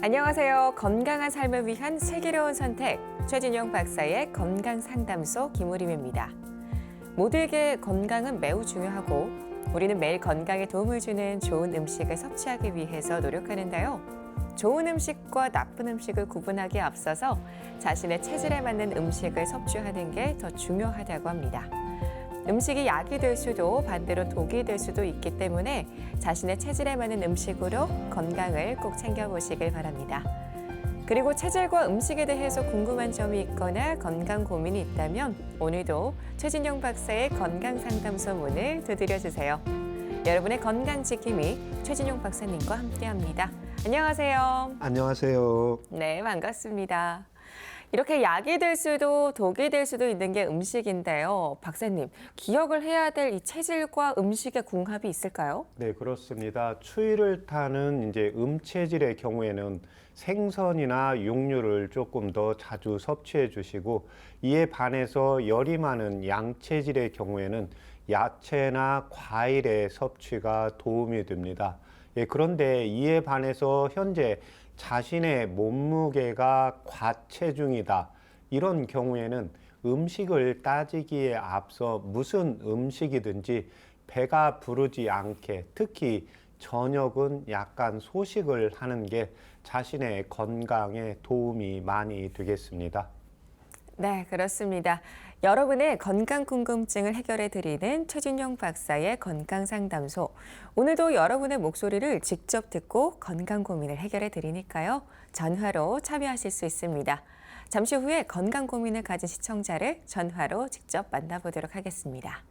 안녕하세요. 건강한 삶을 위한 슬기로운 선택, 최진용 박사의 건강상담소 김우림입니다. 모두에게 건강은 매우 중요하고 우리는 매일 건강에 도움을 주는 좋은 음식을 섭취하기 위해서 노력하는데요. 좋은 음식과 나쁜 음식을 구분하기에 앞서서 자신의 체질에 맞는 음식을 섭취하는 게 더 중요하다고 합니다. 음식이 약이 될 수도 반대로 독이 될 수도 있기 때문에 자신의 체질에 맞는 음식으로 건강을 꼭 챙겨보시길 바랍니다. 그리고 체질과 음식에 대해서 궁금한 점이 있거나 건강 고민이 있다면 오늘도 최진용 박사의 건강상담소 문을 두드려주세요. 여러분의 건강 지킴이 최진용 박사님과 함께합니다. 안녕하세요. 안녕하세요. 네, 반갑습니다. 이렇게 약이 될 수도 독이 될 수도 있는 게 음식인데요. 박사님, 기억을 해야 될 이 체질과 음식의 궁합이 있을까요? 네, 그렇습니다. 추위를 타는 이제 음체질의 경우에는 생선이나 육류를 조금 더 자주 섭취해 주시고, 이에 반해서 열이 많은 양체질의 경우에는 야채나 과일의 섭취가 도움이 됩니다. 예, 그런데 이에 반해서 현재 자신의 몸무게가 과체중이다. 이런 경우에는 음식을 따지기에 앞서 무슨 음식이든지 배가 부르지 않게, 특히 저녁은 약간 소식을 하는 게 자신의 건강에 도움이 많이 되겠습니다. 네, 그렇습니다. 여러분의 건강 궁금증을 해결해 드리는 최진용 박사의 건강상담소. 오늘도 여러분의 목소리를 직접 듣고 건강 고민을 해결해 드리니까요. 전화로 참여하실 수 있습니다. 잠시 후에 건강 고민을 가진 시청자를 전화로 직접 만나보도록 하겠습니다.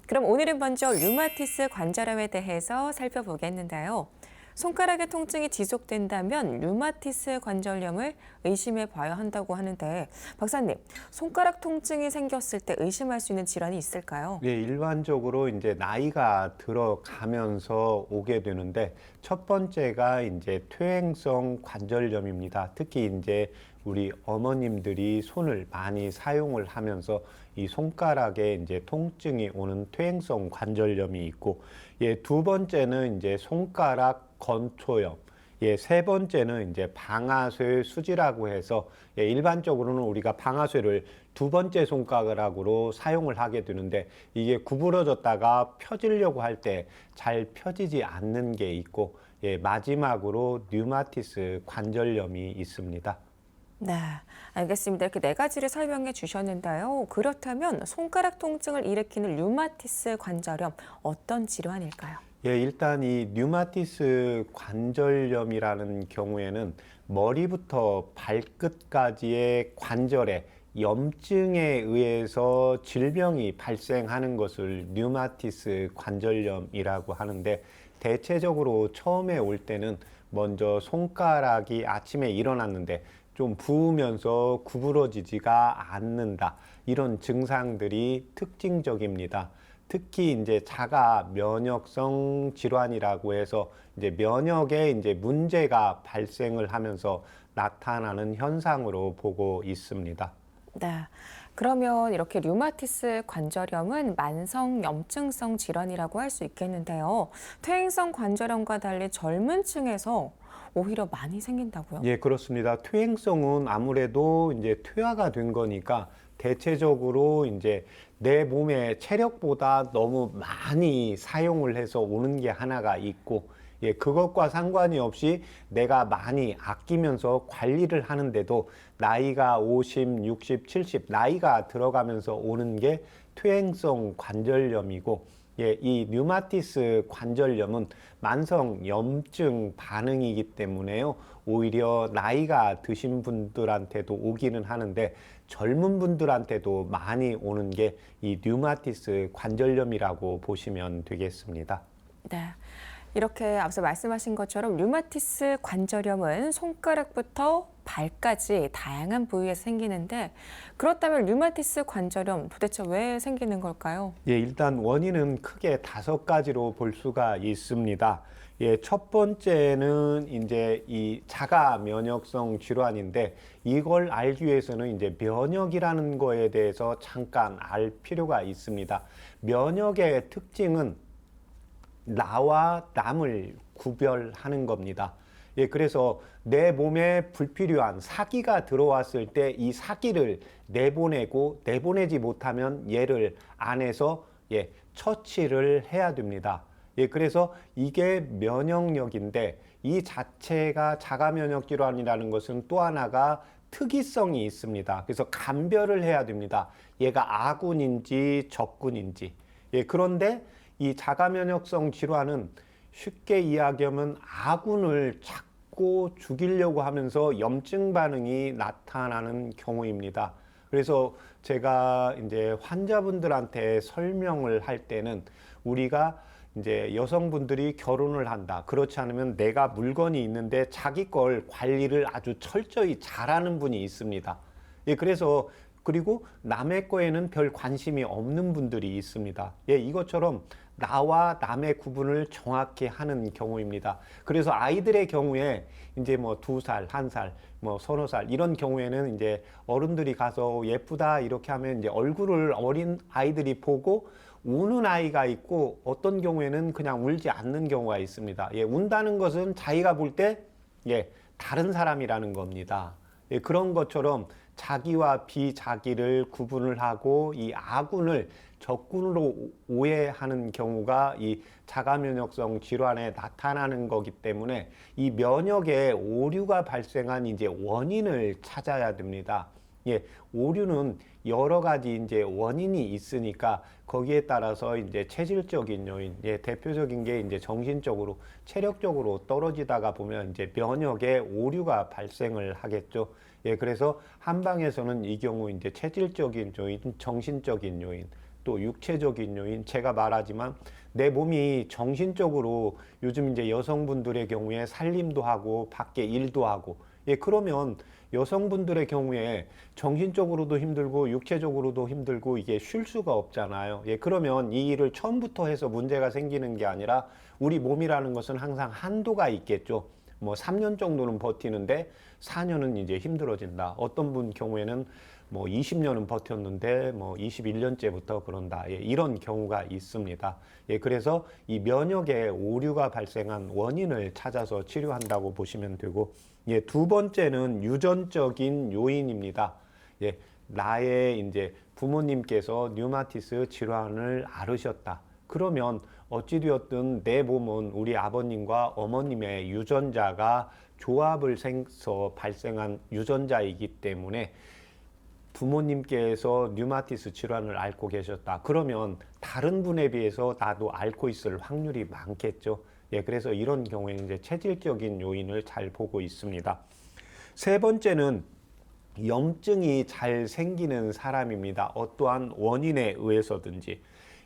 그럼 오늘은 먼저 류마티스 관절염에 대해서 살펴보겠는데요. 손가락의 통증이 지속된다면 류마티스 관절염을 의심해 봐야 한다고 하는데 박사님, 손가락 통증이 생겼을 때 의심할 수 있는 질환이 있을까요? 네, 일반적으로 이제 나이가 들어가면서 오게 되는데 첫 번째가 이제 퇴행성 관절염입니다. 특히 이제 우리 어머님들이 손을 많이 사용을 하면서 이 손가락에 이제 통증이 오는 퇴행성 관절염이 있고, 예, 두 번째는 이제 손가락 건초염, 예, 세 번째는 이제 방아쇠 수지라고 해서, 예, 일반적으로는 우리가 방아쇠를 두 번째 손가락으로 사용을 하게 되는데 이게 구부러졌다가 펴지려고 할 때 잘 펴지지 않는 게 있고, 예, 마지막으로 류마티스 관절염이 있습니다. 네, 알겠습니다. 이렇게 네 가지를 설명해 주셨는데요. 그렇다면 손가락 통증을 일으키는 류마티스 관절염 어떤 질환일까요? 예, 일단 이 류마티스 관절염이라는 경우에는 머리부터 발끝까지의 관절에 염증에 의해서 질병이 발생하는 것을 류마티스 관절염이라고 하는데, 대체적으로 처음에 올 때는 먼저 손가락이 아침에 일어났는데 좀 부으면서 구부러지지가 않는다. 이런 증상들이 특징적입니다. 특히 이제 자가 면역성 질환이라고 해서 이제 면역에 이제 문제가 발생을 하면서 나타나는 현상으로 보고 있습니다. 네. 그러면 이렇게 류마티스 관절염은 만성 염증성 질환이라고 할 수 있겠는데요. 퇴행성 관절염과 달리 젊은 층에서 오히려 많이 생긴다고요? 예, 그렇습니다. 퇴행성은 아무래도 이제 퇴화가 된 거니까 대체적으로 이제 내 몸의 체력보다 너무 많이 사용을 해서 오는 게 하나가 있고, 예, 그것과 상관이 없이 내가 많이 아끼면서 관리를 하는데도 나이가 50, 60, 70 나이가 들어가면서 오는 게 퇴행성 관절염이고, 예, 이 류마티스 관절염은 만성 염증 반응이기 때문에요. 오히려 나이가 드신 분들한테도 오기는 하는데 젊은 분들한테도 많이 오는 게 이 류마티스 관절염이라고 보시면 되겠습니다. 네. 이렇게 앞서 말씀하신 것처럼 류마티스 관절염은 손가락부터 발까지 다양한 부위에서 생기는데 그렇다면 류마티스 관절염 도대체 왜 생기는 걸까요? 예, 일단 원인은 크게 5가지로 볼 수가 있습니다. 예, 첫 번째는 이제 이 자가 면역성 질환인데 이걸 알기 위해서는 이제 면역이라는 거에 대해서 잠깐 알 필요가 있습니다. 면역의 특징은 나와 남을 구별하는 겁니다. 예, 그래서 내 몸에 불필요한 사기가 들어왔을 때 이 사기를 내보내지 못하면 얘를 안에서 예, 처치를 해야 됩니다. 예, 그래서 이게 면역력인데 이 자체가 자가 면역 질환이라는 것은 또 하나가 특이성이 있습니다. 그래서 감별을 해야 됩니다. 얘가 아군인지 적군인지. 예, 그런데 이 자가 면역성 질환은 쉽게 이야기하면 아군을 자꾸 죽이려고 하면서 염증 반응이 나타나는 경우입니다. 그래서 제가 이제 환자분들한테 설명을 할 때는 우리가 이제 여성분들이 결혼을 한다. 그렇지 않으면 내가 물건이 있는데 자기 걸 관리를 아주 철저히 잘하는 분이 있습니다. 예, 그래서 그리고 남의 거에는 별 관심이 없는 분들이 있습니다. 예, 이것처럼 나와 남의 구분을 정확히 하는 경우입니다. 그래서 아이들의 경우에 이제 뭐 2살, 1살, 뭐 서너 살 이런 경우에는 이제 어른들이 가서 예쁘다 이렇게 하면 이제 얼굴을 어린 아이들이 보고 우는 아이가 있고 어떤 경우에는 그냥 울지 않는 경우가 있습니다. 예, 운다는 것은 자기가 볼 때 예, 다른 사람이라는 겁니다. 예, 그런 것처럼 자기와 비자기를 구분을 하고 이 아군을 적군으로 오해하는 경우가 이 자가면역성 질환에 나타나는 거기 때문에 이 면역에 오류가 발생한 이제 원인을 찾아야 됩니다. 예, 오류는 여러 가지 이제 원인이 있으니까 거기에 따라서 이제 체질적인 요인, 예, 대표적인 게 이제 정신적으로, 체력적으로 떨어지다가 보면 이제 면역에 오류가 발생을 하겠죠. 예, 그래서 한방에서는 이 경우 이제 체질적인 요인, 정신적인 요인, 또 육체적인 요인, 제가 말하지만 내 몸이 정신적으로 요즘 이제 여성분들의 경우에 살림도 하고 밖에 일도 하고, 예, 그러면 여성분들의 경우에 정신적으로도 힘들고 육체적으로도 힘들고 이게 쉴 수가 없잖아요. 예, 그러면 이 일을 처음부터 해서 문제가 생기는 게 아니라 우리 몸이라는 것은 항상 한도가 있겠죠. 뭐 3년 정도는 버티는데 4년은 이제 힘들어진다. 어떤 분 경우에는 뭐 20년은 버텼는데 뭐 21년째부터 그런다. 예, 이런 경우가 있습니다. 예, 그래서 이 면역에 오류가 발생한 원인을 찾아서 치료한다고 보시면 되고, 예, 두 번째는 유전적인 요인입니다. 예, 나의 이제 부모님께서 류마티스 질환을 앓으셨다. 그러면 어찌되었든 내 몸은 우리 아버님과 어머님의 유전자가 조합을 생서 발생한 유전자이기 때문에 부모님께서 류마티스 질환을 앓고 계셨다. 그러면 다른 분에 비해서 나도 앓고 있을 확률이 많겠죠. 예, 그래서 이런 경우에 이제 체질적인 요인을 잘 보고 있습니다. 세 번째는 염증이 잘 생기는 사람입니다. 어떠한 원인에 의해서든지.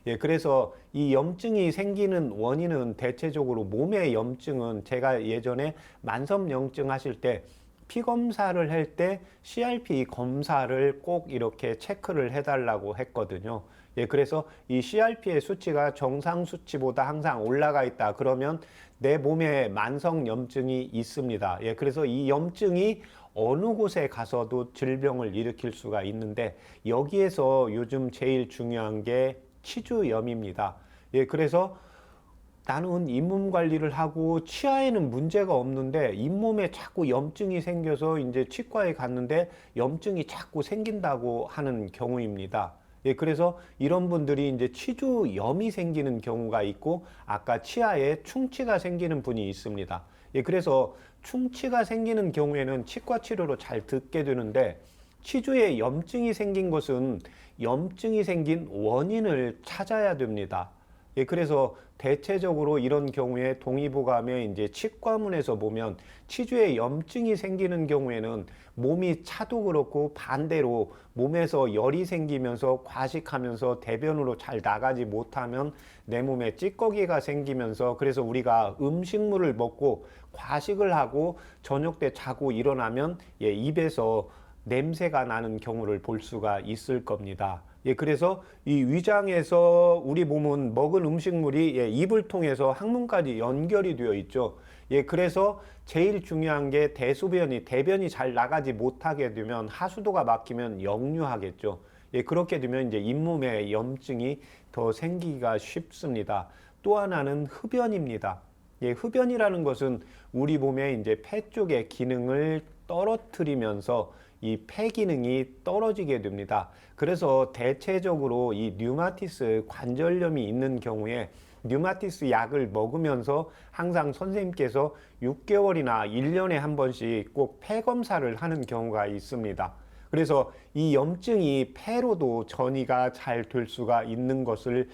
예, 그래서 이 염증이 생기는 원인은 대체적으로 몸의 염증은 제가 예전에 만성염증 하실 때 피 검사를 할 때 CRP 검사를 꼭 이렇게 체크를 해달라고 했거든요. 예, 그래서 이 CRP의 수치가 정상 수치보다 항상 올라가 있다. 그러면 내 몸에 만성염증이 있습니다. 예, 그래서 이 염증이 어느 곳에 가서도 질병을 일으킬 수가 있는데 여기에서 요즘 제일 중요한 게 치주염입니다. 예, 그래서 나는 잇몸 관리를 하고 치아에는 문제가 없는데 잇몸에 자꾸 염증이 생겨서 이제 치과에 갔는데 염증이 자꾸 생긴다고 하는 경우입니다. 예, 그래서 이런 분들이 이제 치주염이 생기는 경우가 있고 아까 치아에 충치가 생기는 분이 있습니다. 예, 그래서 충치가 생기는 경우에는 치과 치료로 잘 듣게 되는데 치주에 염증이 생긴 것은 염증이 생긴 원인을 찾아야 됩니다. 예, 그래서 대체적으로 이런 경우에 동의보감에 이제 치과문에서 보면 치주에 염증이 생기는 경우에는 몸이 차도 그렇고 반대로 몸에서 열이 생기면서 과식하면서 대변으로 잘 나가지 못하면 내 몸에 찌꺼기가 생기면서 그래서 우리가 음식물을 먹고 과식을 하고 저녁 때 자고 일어나면 예, 입에서 냄새가 나는 경우를 볼 수가 있을 겁니다. 예, 그래서 이 위장에서 우리 몸은 먹은 음식물이 예, 입을 통해서 항문까지 연결이 되어 있죠. 예, 그래서 제일 중요한 게 대변이 잘 나가지 못하게 되면 하수도가 막히면 역류하겠죠. 예, 그렇게 되면 이제 잇몸에 염증이 더 생기기가 쉽습니다. 또 하나는 흡연입니다. 예, 흡연이라는 것은 우리 몸의 이제 폐 쪽의 기능을 떨어뜨리면서 이 폐 기능이 떨어지게 됩니다. 그래서 대체적으로 이 류마티스 관절염이 있는 경우에 류마티스 약을 먹으면서 항상 선생님께서 6개월이나 1년에 한 번씩 꼭 폐 검사를 하는 경우가 있습니다. 그래서 이 염증이 폐로도 전이가 잘 될 수가 있는 것을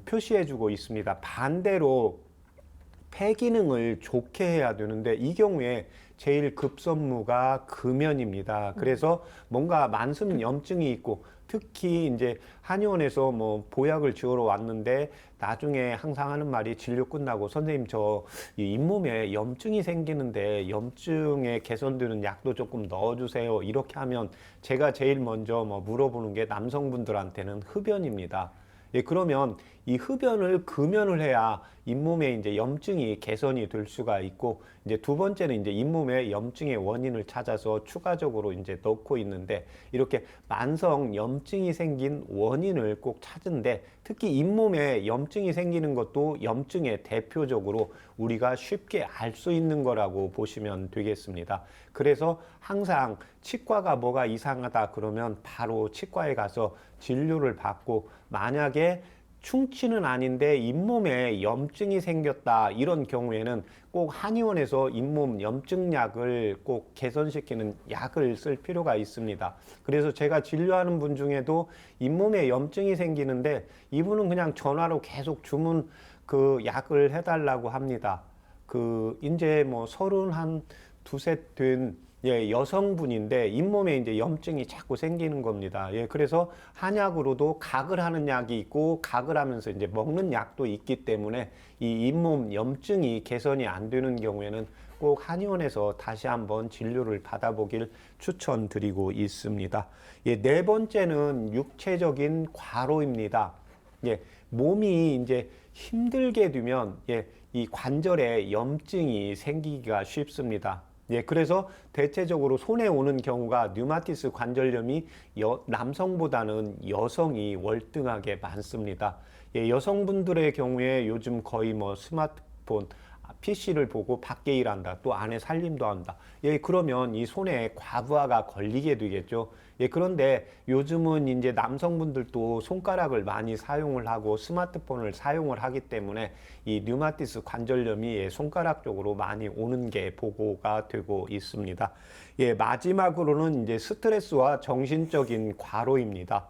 표시해주고 있습니다. 반대로 폐 기능을 좋게 해야 되는데 이 경우에 제일 급선무가 금연입니다. 그래서 뭔가 만성 염증이 있고 특히 이제 한의원에서 뭐 보약을 지으러 왔는데 나중에 항상 하는 말이 진료 끝나고 선생님 저 이 잇몸에 염증이 생기는데 염증에 개선되는 약도 조금 넣어주세요. 이렇게 하면 제가 제일 먼저 뭐 물어보는 게 남성분들한테는 흡연입니다. 예, 그러면 이 흡연을 금연을 해야 잇몸에 이제 염증이 개선이 될 수가 있고, 이제 두 번째는 이제 잇몸에 염증의 원인을 찾아서 추가적으로 이제 넣고 있는데, 이렇게 만성 염증이 생긴 원인을 꼭 찾은데, 특히 잇몸에 염증이 생기는 것도 염증의 대표적으로 우리가 쉽게 알 수 있는 거라고 보시면 되겠습니다. 그래서 항상 치과가 뭐가 이상하다 그러면 바로 치과에 가서 진료를 받고, 만약에 충치는 아닌데 잇몸에 염증이 생겼다 이런 경우에는 꼭 한의원에서 잇몸 염증약을 꼭 개선시키는 약을 쓸 필요가 있습니다. 그래서 제가 진료하는 분 중에도 잇몸에 염증이 생기는데 이분은 그냥 전화로 계속 주문 그 약을 해달라고 합니다. 그 이제 뭐 32세 된 예, 여성분인데 잇몸에 이제 염증이 자꾸 생기는 겁니다. 예, 그래서 한약으로도 각을 하는 약이 있고 각을 하면서 이제 먹는 약도 있기 때문에 이 잇몸 염증이 개선이 안 되는 경우에는 꼭 한의원에서 다시 한번 진료를 받아보길 추천드리고 있습니다. 예, 네 번째는 육체적인 과로입니다. 예, 몸이 이제 힘들게 되면 예, 이 관절에 염증이 생기기가 쉽습니다. 예, 그래서 대체적으로 손에 오는 경우가 류마티스 관절염이 남성보다는 여성이 월등하게 많습니다. 예, 여성분들의 경우에 요즘 거의 뭐 스마트폰, PC를 보고 밖에 일한다. 또 안에 살림도 한다. 예, 그러면 이 손에 과부하가 걸리게 되겠죠. 예, 그런데 요즘은 이제 남성분들도 손가락을 많이 사용을 하고 스마트폰을 사용을 하기 때문에 이 류마티스 관절염이 손가락 쪽으로 많이 오는 게 보고가 되고 있습니다. 예, 마지막으로는 이제 스트레스와 정신적인 과로입니다.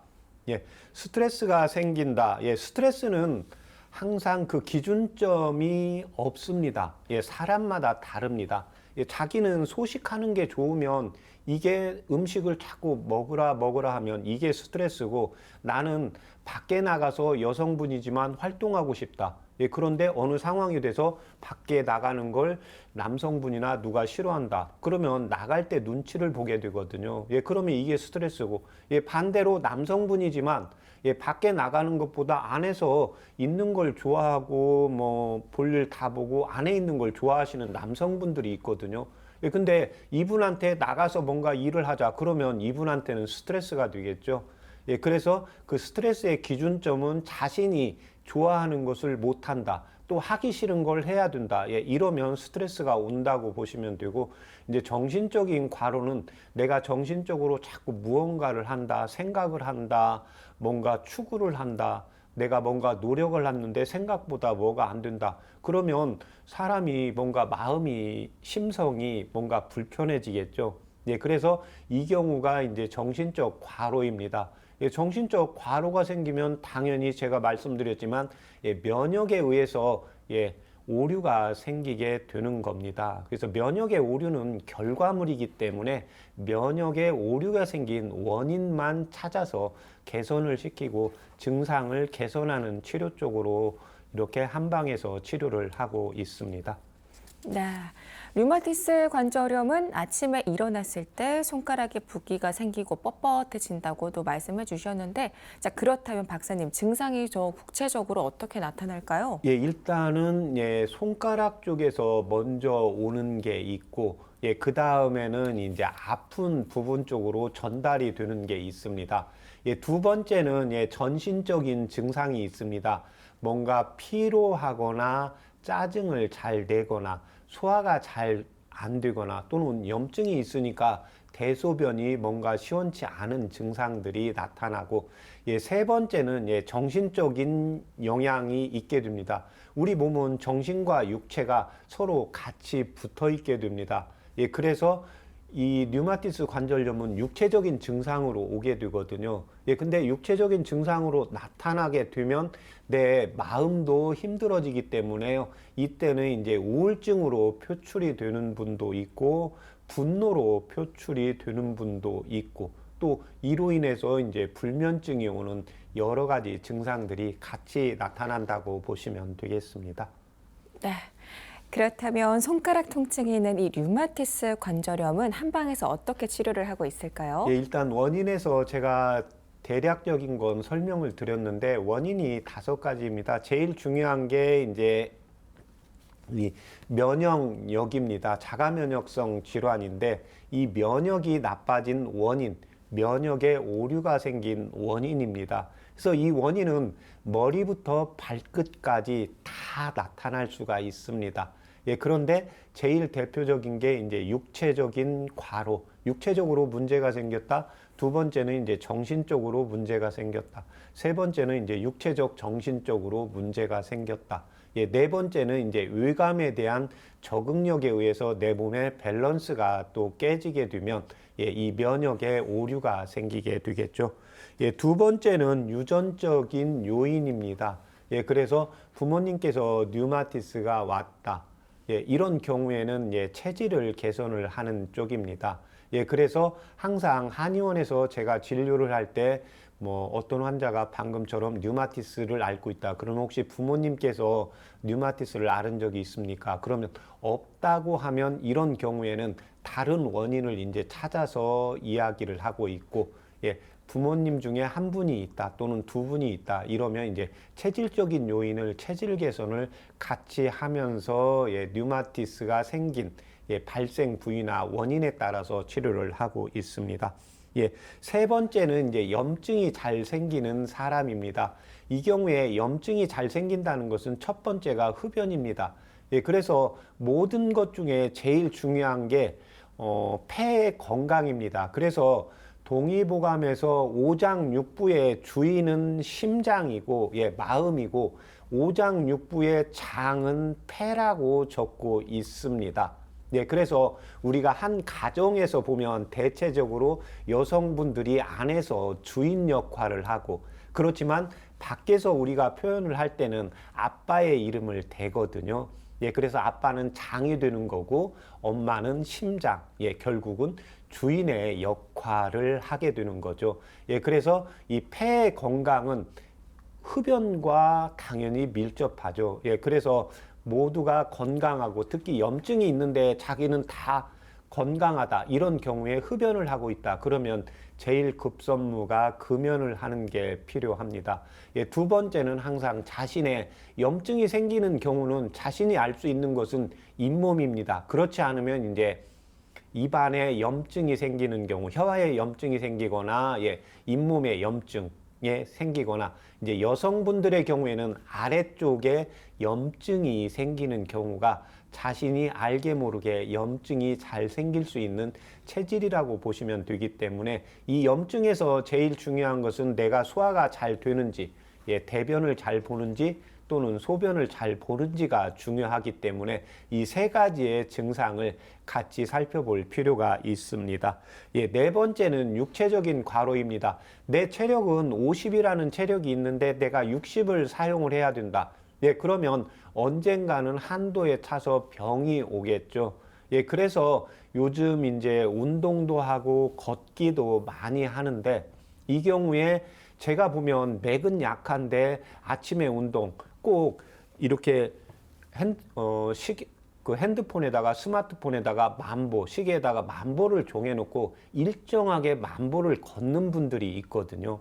예, 스트레스가 생긴다. 예, 스트레스는 항상 그 기준점이 없습니다. 예, 사람마다 다릅니다. 예, 자기는 소식하는 게 좋으면 이게 음식을 자꾸 먹으라 하면 이게 스트레스고, 나는 밖에 나가서 여성분이지만 활동하고 싶다. 예, 그런데 어느 상황이 돼서 밖에 나가는 걸 남성분이나 누가 싫어한다. 그러면 나갈 때 눈치를 보게 되거든요. 예, 그러면 이게 스트레스고, 예, 반대로 남성분이지만 예, 밖에 나가는 것보다 안에서 있는 걸 좋아하고 뭐 볼일 다 보고 안에 있는 걸 좋아하시는 남성분들이 있거든요. 예, 근데 이분한테 나가서 뭔가 일을 하자 그러면 이분한테는 스트레스가 되겠죠. 예, 그래서 그 스트레스의 기준점은 자신이 좋아하는 것을 못한다. 또 하기 싫은 걸 해야 된다. 예, 이러면 스트레스가 온다고 보시면 되고, 이제 정신적인 과로는 내가 정신적으로 자꾸 무언가를 한다, 생각을 한다, 뭔가 추구를 한다, 내가 뭔가 노력을 했는데 생각보다 뭐가 안 된다. 그러면 사람이 뭔가 마음이, 심성이 뭔가 불편해지겠죠. 예, 그래서 이 경우가 이제 정신적 과로입니다. 예, 정신적 과로가 생기면 당연히 제가 말씀드렸지만 예, 면역에 의해서 예, 오류가 생기게 되는 겁니다. 그래서 면역의 오류는 결과물이기 때문에 면역의 오류가 생긴 원인만 찾아서 개선을 시키고 증상을 개선하는 치료 쪽으로 이렇게 한방에서 치료를 하고 있습니다. 네. 류마티스 관절염은 아침에 일어났을 때 손가락에 붓기가 생기고 뻣뻣해진다고도 말씀해 주셨는데, 자, 그렇다면 박사님, 증상이 저 구체적으로 어떻게 나타날까요? 예, 일단은 예, 손가락 쪽에서 먼저 오는 게 있고, 예, 그 다음에는 이제 아픈 부분 쪽으로 전달이 되는 게 있습니다. 예, 두 번째는 예, 전신적인 증상이 있습니다. 뭔가 피로하거나 짜증을 잘 내거나 소화가 잘 안 되거나 또는 염증이 있으니까 대소변이 뭔가 시원치 않은 증상들이 나타나고, 세 번째는 정신적인 영향이 있게 됩니다. 우리 몸은 정신과 육체가 서로 같이 붙어 있게 됩니다. 그래서 이 류마티스 관절염은 육체적인 증상으로 오게 되거든요. 근데 육체적인 증상으로 나타나게 되면 내 마음도 힘들어지기 때문에요. 이때는 이제 우울증으로 표출이 되는 분도 있고, 분노로 표출이 되는 분도 있고, 또 이로 인해서 이제 불면증이 오는 여러 가지 증상들이 같이 나타난다고 보시면 되겠습니다. 네. 그렇다면 손가락 통증이 있는 이 류마티스 관절염은 한방에서 어떻게 치료를 하고 있을까요? 일단 원인에서 제가 대략적인 건 설명을 드렸는데 원인이 5가지입니다. 제일 중요한 게 이제 이 면역력입니다. 자가 면역성 질환인데 이 면역이 나빠진 원인, 면역에 오류가 생긴 원인입니다. 그래서 이 원인은 머리부터 발끝까지 다 나타날 수가 있습니다. 그런데 제일 대표적인 게 이제 육체적인 과로, 육체적으로 문제가 생겼다. 두 번째는 이제 정신적으로 문제가 생겼다. 세 번째는 이제 육체적, 정신적으로 문제가 생겼다. 네 번째는 이제 외감에 대한 적응력에 의해서 내 몸의 밸런스가 또 깨지게 되면 이 면역에 오류가 생기게 되겠죠. 두 번째는 유전적인 요인입니다. 그래서 부모님께서 류마티스가 왔다. 이런 경우에는 체질을 개선을 하는 쪽입니다. 그래서 항상 한의원에서 제가 진료를 할 때 뭐 어떤 환자가 방금처럼 류마티스를 앓고 있다. 그러면 혹시 부모님께서 류마티스를 앓은 적이 있습니까? 그러면 없다고 하면 이런 경우에는 다른 원인을 이제 찾아서 이야기를 하고 있고, 부모님 중에 한 분이 있다 또는 두 분이 있다 이러면 이제 체질적인 요인을, 체질 개선을 같이 하면서 류마티스가 생긴 발생 부위나 원인에 따라서 치료를 하고 있습니다. 세 번째는 이제 염증이 잘 생기는 사람입니다. 이 경우에 염증이 잘 생긴다는 것은 첫 번째가 흡연입니다. 그래서 모든 것 중에 제일 중요한 게 폐의 건강입니다. 그래서 동의보감에서 오장육부의 주인은 심장이고 마음이고 오장육부의 장은 폐라고 적고 있습니다. 그래서 우리가 한 가정에서 보면 대체적으로 여성분들이 안에서 주인 역할을 하고, 그렇지만 밖에서 우리가 표현을 할 때는 아빠의 이름을 대거든요. 그래서 아빠는 장이 되는 거고 엄마는 심장, 결국은 주인의 역할을 하게 되는 거죠. 그래서 이 폐의 건강은 흡연과 당연히 밀접하죠. 그래서 모두가 건강하고 특히 염증이 있는데 자기는 다 건강하다 이런 경우에 흡연을 하고 있다. 그러면 제일 급선무가 금연을 하는 게 필요합니다. 두 번째는 항상 자신의 염증이 생기는 경우는 자신이 알 수 있는 것은 잇몸입니다. 그렇지 않으면 이제 입안에 염증이 생기는 경우, 혀에 염증이 생기거나 잇몸에 염증 생기거나, 이제 여성분들의 경우에는 아래쪽에 염증이 생기는 경우가 자신이 알게 모르게 염증이 잘 생길 수 있는 체질이라고 보시면 되기 때문에 이 염증에서 제일 중요한 것은 내가 소화가 잘 되는지, 대변을 잘 보는지 또는 소변을 잘 보는지가 중요하기 때문에 이 세 가지의 증상을 같이 살펴볼 필요가 있습니다. 네 번째는 육체적인 과로입니다. 내 체력은 50이라는 체력이 있는데 내가 60을 사용을 해야 된다. 그러면 언젠가는 한도에 차서 병이 오겠죠. 그래서 요즘 이제 운동도 하고 걷기도 많이 하는데 이 경우에 제가 보면 맥은 약한데 아침에 운동 꼭 이렇게 핸드폰에다가 스마트폰에다가 만보, 시계에다가 만보를 정해놓고 일정하게 만보를 걷는 분들이 있거든요.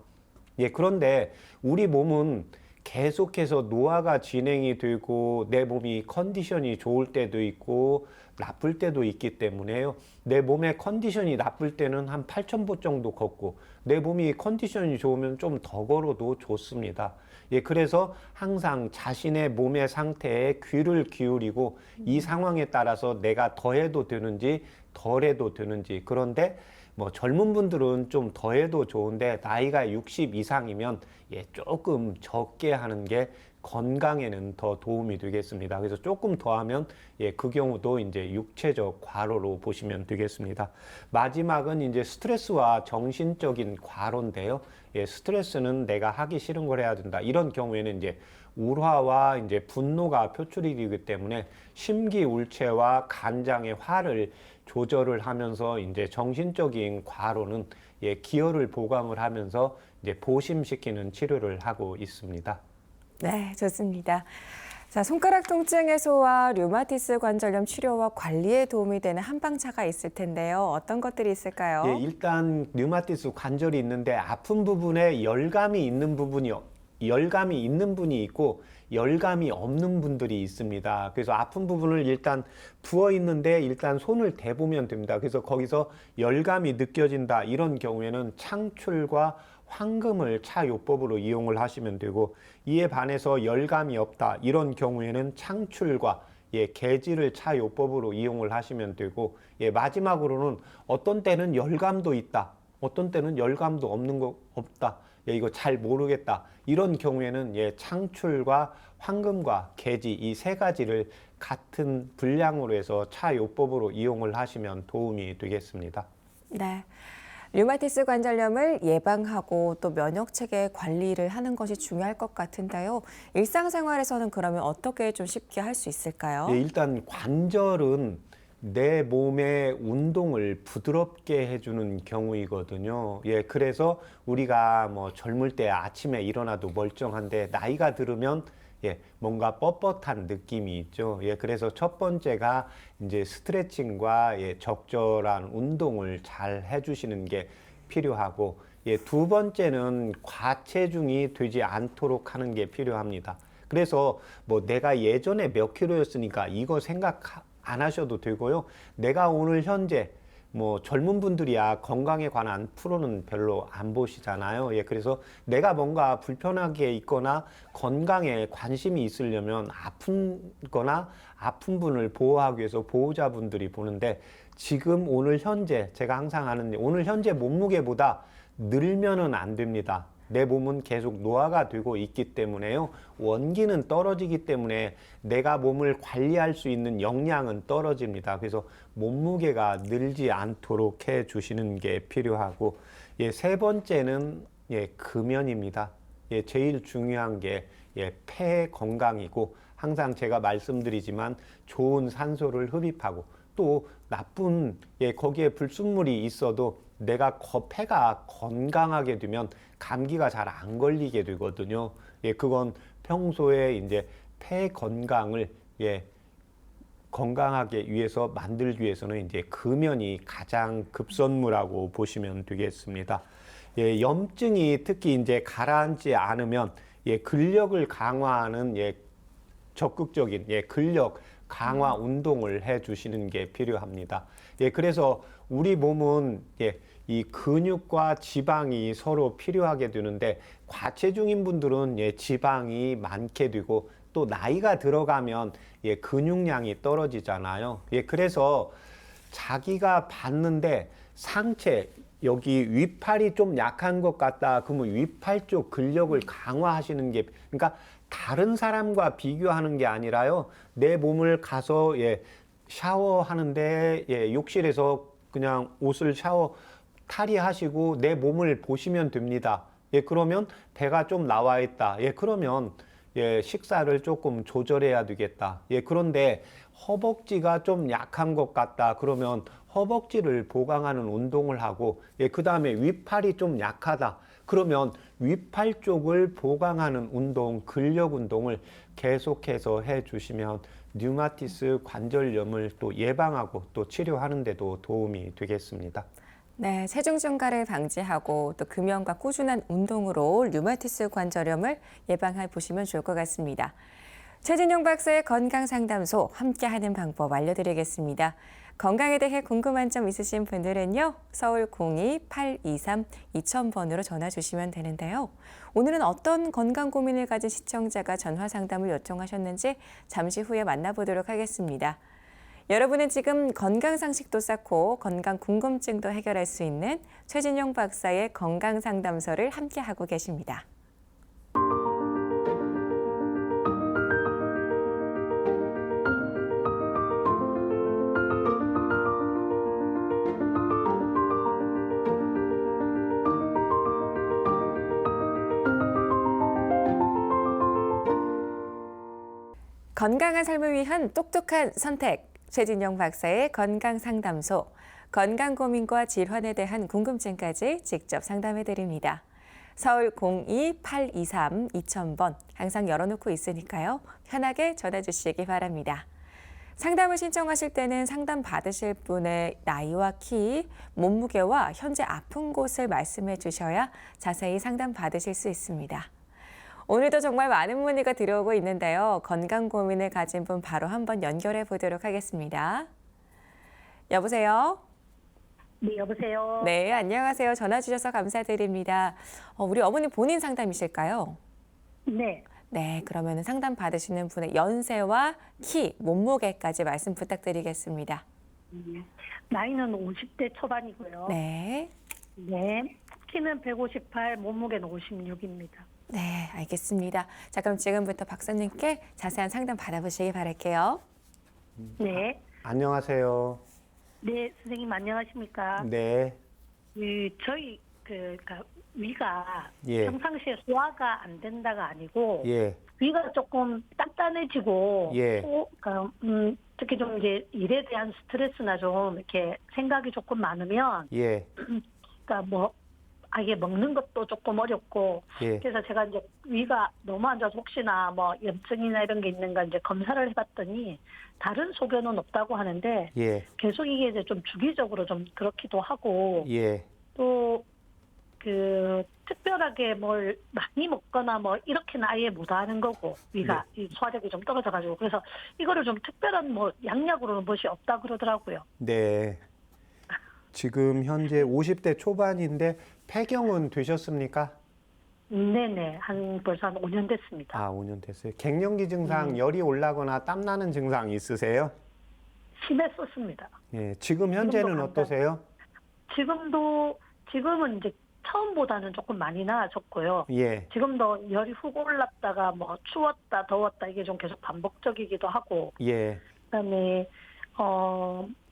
그런데 우리 몸은 계속해서 노화가 진행이 되고 내 몸이 컨디션이 좋을 때도 있고 나쁠 때도 있기 때문에요. 내 몸의 컨디션이 나쁠 때는 한 8,000보 정도 걷고 내 몸이 컨디션이 좋으면 좀 더 걸어도 좋습니다. 예, 그래서 항상 자신의 몸의 상태에 귀를 기울이고 이 상황에 따라서 내가 더 해도 되는지 덜 해도 되는지, 그런데 뭐 젊은 분들은 좀 더 해도 좋은데 나이가 60 이상이면 예, 조금 적게 하는 게 건강에는 더 도움이 되겠습니다. 그래서 조금 더 하면 예, 그 경우도 이제 육체적 과로로 보시면 되겠습니다. 마지막은 이제 스트레스와 정신적인 과로인데요. 예, 스트레스는 내가 하기 싫은 걸 해야 된다. 이런 경우에는 이제 울화와 이제 분노가 표출이 되기 때문에 심기울체와 간장의 화를 조절을 하면서 이제 정신적인 과로는 예, 기혈을 보강을 하면서 이제 보심시키는 치료를 하고 있습니다. 네, 좋습니다. 자, 손가락 통증 해소와 류마티스 관절염 치료와 관리에 도움이 되는 한방차가 있을 텐데요. 어떤 것들이 있을까요? 예, 일단 류마티스 관절이 있는데 아픈 부분에 열감이 있는 분이 있고 열감이 없는 분들이 있습니다. 그래서 아픈 부분을 일단 부어 있는데 일단 손을 대보면 됩니다. 그래서 거기서 열감이 느껴진다. 이런 경우에는 창출과 황금을 차요법으로 이용을 하시면 되고, 이에 반해서 열감이 없다. 이런 경우에는 창출과 예, 개지를 차요법으로 이용을 하시면 되고, 예, 마지막으로는 어떤 때는 열감도 있다. 어떤 때는 열감도 없다. 예, 이거 잘 모르겠다. 이런 경우에는 예, 창출과 황금과 개지 이 세 가지를 같은 분량으로 해서 차요법으로 이용을 하시면 도움이 되겠습니다. 네. 류마티스 관절염을 예방하고 또 면역체계 관리를 하는 것이 중요할 것 같은데요. 일상생활에서는 그러면 어떻게 좀 쉽게 할 수 있을까요? 예, 일단 관절은 내 몸의 운동을 부드럽게 해주는 경우이거든요. 예, 그래서 우리가 뭐 젊을 때 아침에 일어나도 멀쩡한데 나이가 들으면 예, 뭔가 뻣뻣한 느낌이 있죠. 예, 그래서 첫 번째가 이제 스트레칭과 예, 적절한 운동을 잘 해주시는 게 필요하고, 예, 두 번째는 과체중이 되지 않도록 하는 게 필요합니다. 그래서 뭐 내가 예전에 몇 킬로였으니까 이거 생각 안 하셔도 되고요. 내가 오늘 현재 뭐 젊은 분들이야 건강에 관한 프로는 별로 안 보시잖아요. 예, 그래서 내가 뭔가 불편하게 있거나 건강에 관심이 있으려면 아픈 분을 보호하기 위해서 보호자분들이 보는데, 지금 오늘 현재 제가 항상 하는 오늘 현재 몸무게보다 늘면은 안 됩니다. 내 몸은 계속 노화가 되고 있기 때문에요. 원기는 떨어지기 때문에 내가 몸을 관리할 수 있는 역량은 떨어집니다. 그래서 몸무게가 늘지 않도록 해 주시는 게 필요하고, 예, 세 번째는 예, 금연입니다. 예, 제일 중요한 게 예, 폐 건강이고, 항상 제가 말씀드리지만 좋은 산소를 흡입하고, 또 나쁜 예, 거기에 불순물이 있어도 내가 폐가 건강하게 되면 감기가 잘 안 걸리게 되거든요. 예, 그건 평소에 이제 폐 건강을 예, 건강하게 위해서 만들기 위해서는 이제 금연이 가장 급선무라고 보시면 되겠습니다. 예, 염증이 특히 이제 가라앉지 않으면 예, 근력을 강화하는 예, 적극적인 예, 근력 강화 운동을 해 주시는 게 필요합니다. 예, 그래서 우리 몸은 예, 이 근육과 지방이 서로 필요하게 되는데, 과체중인 분들은 예, 지방이 많게 되고 또 나이가 들어가면 예, 근육량이 떨어지잖아요. 예, 그래서 자기가 봤는데 상체 여기 위팔이 좀 약한 것 같다. 그러면 위팔 쪽 근력을 강화하시는 게, 그러니까 다른 사람과 비교하는 게 아니라요. 내 몸을 가서 예, 샤워하는데 예, 욕실에서 그냥 옷을 탈의하시고 내 몸을 보시면 됩니다. 예, 그러면 배가 좀 나와 있다. 예, 그러면 예, 식사를 조금 조절해야 되겠다. 예, 그런데 허벅지가 좀 약한 것 같다. 그러면 허벅지를 보강하는 운동을 하고, 예, 그 다음에 위팔이 좀 약하다. 그러면 위팔 쪽을 보강하는 운동, 근력 운동을 계속해서 해 주시면 류마티스 관절염을 또 예방하고 또 치료하는 데도 도움이 되겠습니다. 네, 체중 증가를 방지하고 또 금연과 꾸준한 운동으로 류마티스 관절염을 예방해 보시면 좋을 것 같습니다. 최진용 박사의 건강상담소 함께하는 방법 알려드리겠습니다. 건강에 대해 궁금한 점 있으신 분들은요. 서울 02-823-2000번으로 전화 주시면 되는데요. 오늘은 어떤 건강 고민을 가진 시청자가 전화 상담을 요청하셨는지 잠시 후에 만나보도록 하겠습니다. 여러분은 지금 건강 상식도 쌓고 건강 궁금증도 해결할 수 있는 최진용 박사의 건강상담소를 함께하고 계십니다. 건강한 삶을 위한 똑똑한 선택, 최진용 박사의 건강상담소, 건강 고민과 질환에 대한 궁금증까지 직접 상담해드립니다. 서울 02-823-2000번 항상 열어놓고 있으니까요. 편하게 전화 주시기 바랍니다. 상담을 신청하실 때는 상담 받으실 분의 나이와 키, 몸무게와 현재 아픈 곳을 말씀해 주셔야 자세히 상담 받으실 수 있습니다. 오늘도 정말 많은 문의가 들어오고 있는데요. 건강 고민을 가진 분 바로 한번 연결해 보도록 하겠습니다. 여보세요? 네, 여보세요? 네, 안녕하세요. 전화 주셔서 감사드립니다. 우리 어머니 본인 상담이실까요? 네. 네, 그러면 상담 받으시는 분의 연세와 키, 몸무게까지 말씀 부탁드리겠습니다. 나이는 50대 초반이고요. 네. 네. 키는 158, 몸무게는 56입니다. 네, 알겠습니다. 자, 그럼 지금부터 박사님께 자세한 상담 받아보시기 바랄게요. 네. 안녕하세요. 네, 선생님 안녕하십니까? 네. 저희 그러니까 위가 예. 평상시에 소화가 안 된다가 아니고 예. 위가 조금 단단해지고 예. 특히 좀 이제 일에 대한 스트레스나 좀 이렇게 생각이 조금 많으면 예. 그러니까 뭐 이게 먹는 것도 조금 어렵고 예. 그래서 제가 이제 위가 너무 안 좋아서 혹시나 뭐 염증이나 이런 게 있는가 이제 검사를 해봤더니 다른 소견은 없다고 하는데 예. 계속 이게 이제 좀 주기적으로 좀 그렇기도 하고 예. 또 특별하게 뭘 많이 먹거나 뭐 이렇게는 아예 못 하는 거고 위가 이 소화력이 좀 떨어져가지고 그래서 이거를 좀 특별한 뭐 양약으로는 무엇이 없다 그러더라고요. 네. 지금 현재 50대 초반인데 폐경은 되셨습니까? 네네. 벌써 한 5년 됐습니다. 아, 5년 됐어요. 갱년기 증상, 열이 올라거나 땀나는 증상 있으세요? 심했었습니다. 예. 지금 현재는 지금도 어떠세요? 지금은 이제 처음보다는 조금 많이 나아졌고요. 예. 지금도 열이 훅 올랐다가 뭐 추웠다 더웠다 이게 좀 계속 반복적이기도 하고 예. 그다음에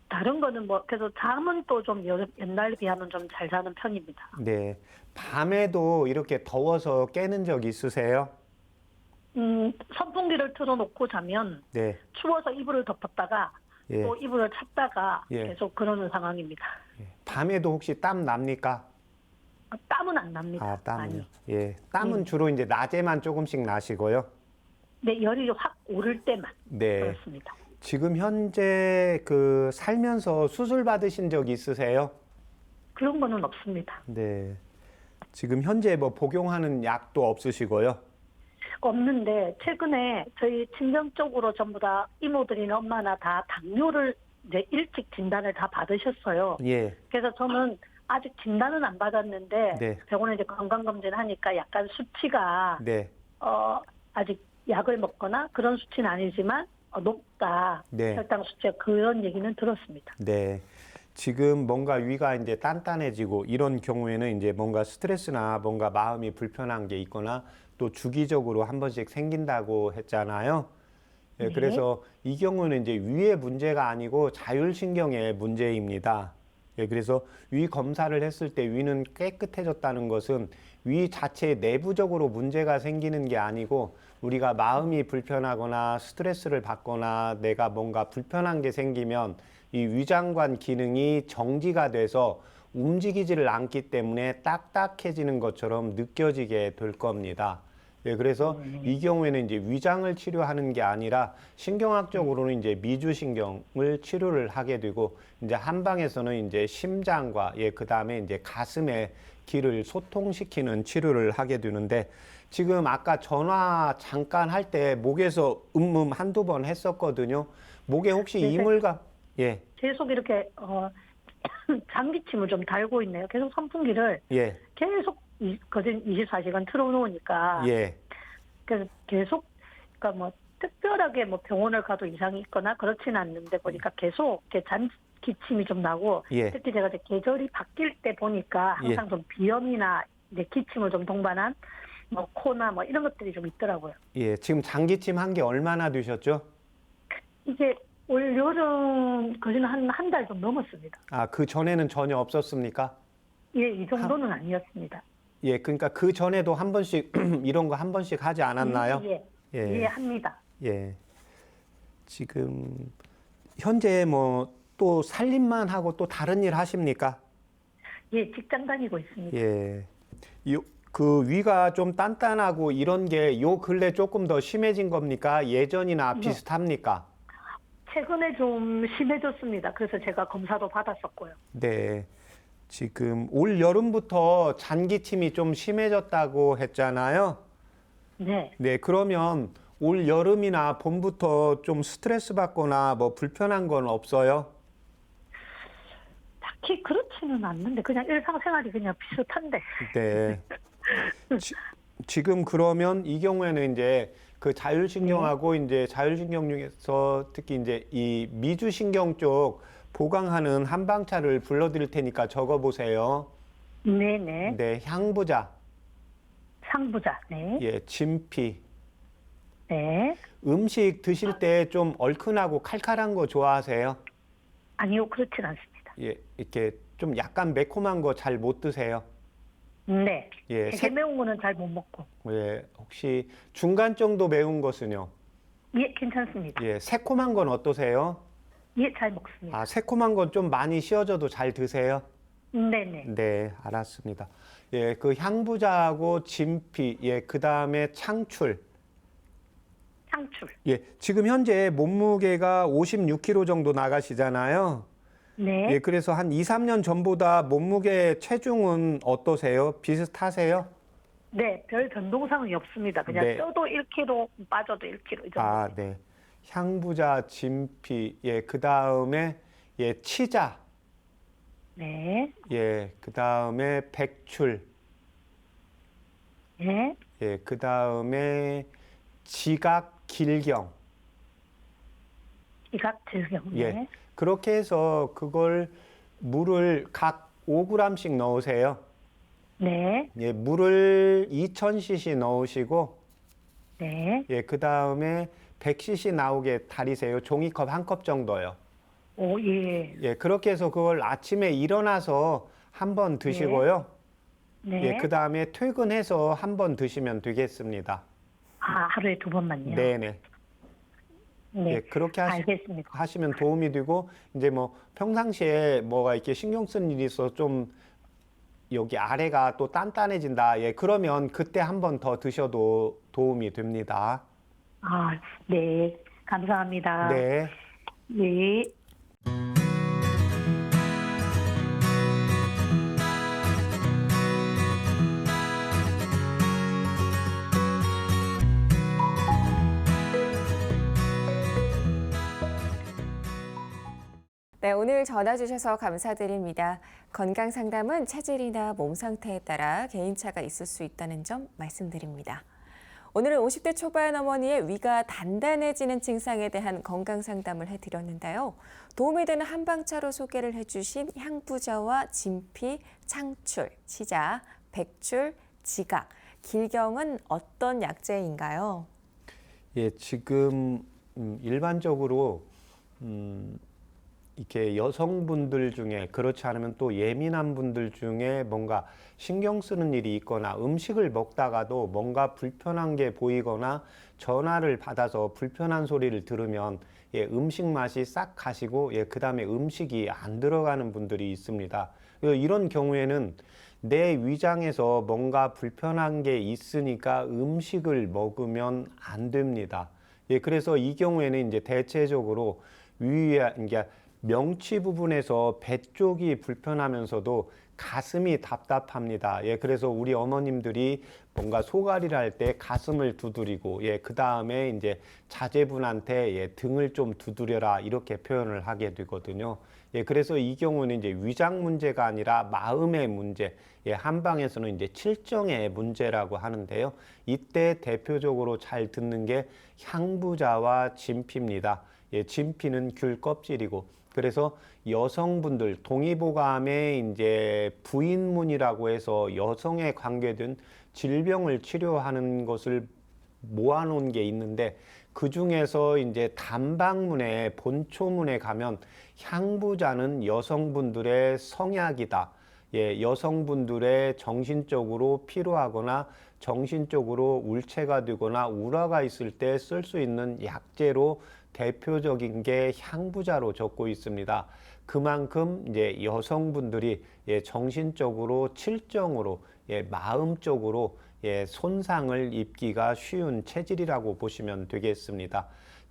다른 거는 뭐 그래서 잠은 또 좀 옛날에 비하면 좀 잘 자는 편입니다. 네. 밤에도 이렇게 더워서 깨는 적 있으세요? 선풍기를 틀어놓고 자면 네. 추워서 이불을 덮었다가 예. 또 이불을 찾다가 예. 계속 그러는 상황입니다. 예. 밤에도 혹시 땀 납니까? 땀은 안 납니다. 아, 땀은요? 많이. 예. 땀은 주로 이제 낮에만 조금씩 나시고요. 네, 열이 확 오를 때만 네. 그렇습니다. 지금 현재 살면서 수술 받으신 적 있으세요? 그런 거는 없습니다. 네. 지금 현재 뭐 복용하는 약도 없으시고요. 없는데 최근에 저희 친정 쪽으로 전부 다 이모들이나 엄마나 다 당뇨를 이제 일찍 진단을 다 받으셨어요. 예. 그래서 저는 아직 진단은 안 받았는데 네. 병원에 이제 건강검진 하니까 약간 수치가 네. 아직 약을 먹거나 그런 수치는 아니지만 높다. 네. 혈당 수치가 그런 얘기는 들었습니다. 네. 지금 뭔가 위가 이제 단단해지고 이런 경우에는 이제 뭔가 스트레스나 뭔가 마음이 불편한 게 있거나 또 주기적으로 한 번씩 생긴다고 했잖아요. 예, 네. 그래서 이 경우는 이제 위의 문제가 아니고 자율신경의 문제입니다. 예, 그래서 위 검사를 했을 때 위는 깨끗해졌다는 것은 위 자체 내부적으로 문제가 생기는 게 아니고 우리가 마음이 불편하거나 스트레스를 받거나 내가 뭔가 불편한 게 생기면 이 위장관 기능이 정지가 돼서 움직이지를 않기 때문에 딱딱해지는 것처럼 느껴지게 될 겁니다. 예, 그래서 이 경우에는 이제 위장을 치료하는 게 아니라 신경학적으로는 이제 미주신경을 치료를 하게 되고 이제 한방에서는 이제 심장과 예, 그다음에 이제 가슴의 기를 소통시키는 치료를 하게 되는데 지금 아까 전화 잠깐 할 때 목에서 한두 번 했었거든요. 목에 혹시 네, 이물감? 예, 계속 이렇게 장기침을 좀 달고 있네요. 계속 선풍기를 예, 계속 거진 24시간 틀어놓으니까 예, 그래서 계속 그러니까 뭐 특별하게 뭐 병원을 가도 이상이 있거나 그렇지는 않는데 보니까 계속 이렇게 기침이 좀 나고 예. 특히 제가 이제 계절이 바뀔 때 보니까 항상 좀 비염이나 이제 기침을 좀 동반한 뭐 코나 뭐 이런 것들이 좀 있더라고요. 예, 지금 장기침 한 게 얼마나 되셨죠? 이게 올 여름 거진 한 달 좀 넘었습니다. 아, 그 전에는 전혀 없었습니까? 예, 이 정도는 아니었습니다. 예, 그러니까 그 전에도 한 번씩 이런 거 한 번씩 하지 않았나요? 예, 예, 예, 합니다. 예. 지금 현재 뭐 또 살림만 하고 또 다른 일 하십니까? 예, 직장 다니고 있습니다. 예. 그 위가 좀 단단하고 이런 게 요 근래 조금 더 심해진 겁니까? 예전이나 네. 비슷합니까? 최근에 좀 심해졌습니다. 그래서 제가 검사도 받았었고요. 네. 지금 올 여름부터 잔기침이 좀 심해졌다고 했잖아요. 네. 네, 그러면 올 여름이나 봄부터 좀 스트레스 받거나 뭐 불편한 건 없어요? 딱히 그렇지는 않는데 그냥 일상생활이 그냥 비슷한데. 네. 지금 그러면 이 경우에는 이제 그 자율신경하고 이제 자율신경 중에서 특히 이제 이 미주신경 쪽 보강하는 한방차를 불러드릴 테니까 적어보세요. 네네. 네, 향부자, 상부자. 네. 예, 진피. 네. 음식 드실 때 좀 얼큰하고 칼칼한 거 좋아하세요? 아니요, 그렇진 않습니다. 예, 이렇게 좀 약간 매콤한 거 잘 못 드세요? 네. 예, 되게 매운 거는 잘 못 먹고. 예, 혹시 중간 정도 매운 것은요? 예, 괜찮습니다. 예, 새콤한 건 어떠세요? 예, 잘 먹습니다. 아, 새콤한 건 좀 많이 씌워져도 잘 드세요? 네네. 네, 알았습니다. 예, 그 향부자하고 진피, 예, 그 다음에 창출. 상출. 예, 지금 현재 몸무게가 56kg 정도 나가시잖아요. 네. 예, 그래서 한 2, 3년 전보다 몸무게 체중은 어떠세요? 비슷하세요? 네, 별 변동사항이 없습니다. 그냥 네. 쪄도 1kg, 빠져도 1kg 이 정도. 아, 네. 향부자, 진피, 예, 그 다음에 예, 치자, 네. 예, 그 다음에 백출, 네. 예, 그 다음에 지각, 길경, 이각 질경. 예. 네. 그렇게 해서 그걸 물을 각 5g씩 넣으세요. 네. 예, 물을 2000cc 넣으시고, 네. 예, 그 다음에 100cc 나오게 달이세요. 종이컵 한 컵 정도요. 오, 예. 예, 그렇게 해서 그걸 아침에 일어나서 한 번 드시고요. 네. 예, 그 다음에 퇴근해서 한 번 드시면 되겠습니다. 아, 하루에 2번만요? 네네. 네. 예, 그렇게 알겠습니다. 하시면 도움이 되고, 이제 뭐 평상시에 뭐가 이렇게 신경 쓰는 일이 있어서 좀 여기 아래가 또 단단해진다. 예, 그러면 그때 한 번 더 드셔도 도움이 됩니다. 아, 네. 감사합니다. 네. 네. 네, 오늘 전화 주셔서 감사드립니다. 건강 상담은 체질이나 몸 상태에 따라 개인차가 있을 수 있다는 점 말씀드립니다. 오늘은 50대 초반 어머니의 위가 단단해지는 증상에 대한 건강 상담을 해드렸는데요. 도움이 되는 한방차로 소개를 해주신 향부자와 진피, 창출, 치자, 백출, 지각, 길경은 어떤 약재인가요? 예, 지금 일반적으로 이렇게 여성분들 중에 그렇지 않으면 또 예민한 분들 중에 뭔가 신경 쓰는 일이 있거나 음식을 먹다가도 뭔가 불편한 게 보이거나 전화를 받아서 불편한 소리를 들으면 예, 음식 맛이 싹 가시고 예, 그다음에 음식이 안 들어가는 분들이 있습니다. 이런 경우에는 내 위장에서 뭔가 불편한 게 있으니까 음식을 먹으면 안 됩니다. 예, 그래서 이 경우에는 이제 대체적으로 그러니까 명치 부분에서 배 쪽이 불편하면서도 가슴이 답답합니다. 예, 그래서 우리 어머님들이 뭔가 소갈이를 할 때 가슴을 두드리고, 예, 그 다음에 이제 자제분한테 예, 등을 좀 두드려라 이렇게 표현을 하게 되거든요. 예, 그래서 이 경우는 이제 위장 문제가 아니라 마음의 문제, 예, 한방에서는 이제 칠정의 문제라고 하는데요. 이때 대표적으로 잘 듣는 게 향부자와 진피입니다. 예, 진피는 귤 껍질이고, 그래서 여성분들 동의보감에 이제 부인문이라고 해서 여성에 관계된 질병을 치료하는 것을 모아놓은 게 있는데 그 중에서 이제 단방문에 본초문에 가면 향부자는 여성분들의 성약이다. 예, 여성분들의 정신적으로 피로하거나 정신적으로 울체가 되거나 우라가 있을 때 쓸 수 있는 약재로 대표적인 게 향부자로 적고 있습니다. 그만큼 이제 여성분들이 예, 정신적으로 칠정으로 예, 마음적으로 예, 손상을 입기가 쉬운 체질이라고 보시면 되겠습니다.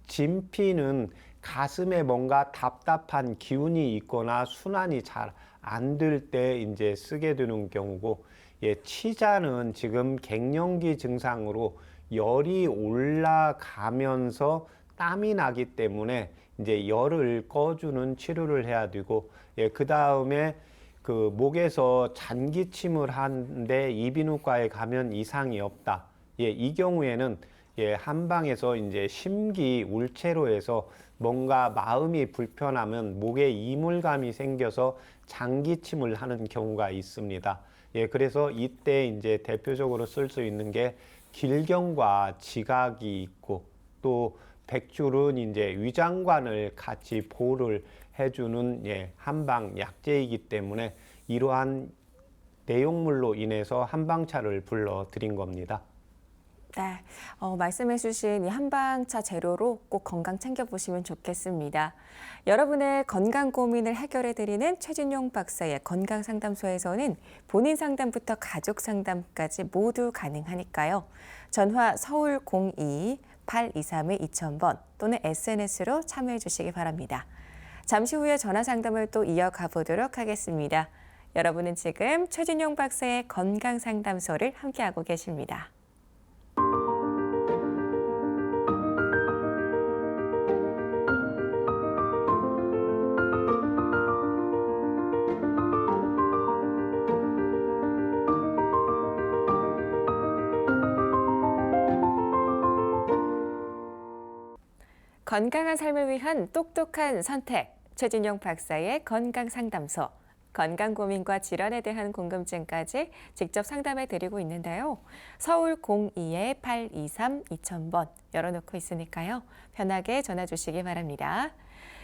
진피는 가슴에 뭔가 답답한 기운이 있거나 순환이 잘 안 될 때 이제 쓰게 되는 경우고, 예, 치자는 지금 갱년기 증상으로 열이 올라가면서 땀이 나기 때문에 이제 열을 꺼주는 치료를 해야 되고, 예, 그 다음에 그 목에서 잔기침을 하는데 이비인후과에 가면 이상이 없다. 예, 이 경우에는 예, 한방에서 이제 심기 울체로 해서 뭔가 마음이 불편하면 목에 이물감이 생겨서 잔기침을 하는 경우가 있습니다. 예, 그래서 이때 이제 대표적으로 쓸 수 있는 게 길경과 지각이 있고, 또 백줄은 이제 위장관을 같이 보호를 해주는 예, 한방 약재이기 때문에 이러한 내용물로 인해서 한방차를 불러드린 겁니다. 네, 말씀해주신 이 한방차 재료로 꼭 건강 챙겨보시면 좋겠습니다. 여러분의 건강 고민을 해결해드리는 최진용 박사의 건강상담소에서는 본인 상담부터 가족 상담까지 모두 가능하니까요. 전화 서울 02-823-2000번 또는 SNS로 참여해 주시기 바랍니다. 잠시 후에 전화 상담을 또 이어가 보도록 하겠습니다. 여러분은 지금 최진용 박사의 건강상담소를 함께하고 계십니다. 건강한 삶을 위한 똑똑한 선택, 최진용 박사의 건강상담소. 건강 고민과 질환에 대한 궁금증까지 직접 상담해 드리고 있는데요. 서울 02-823-2000번 열어놓고 있으니까요. 편하게 전화 주시기 바랍니다.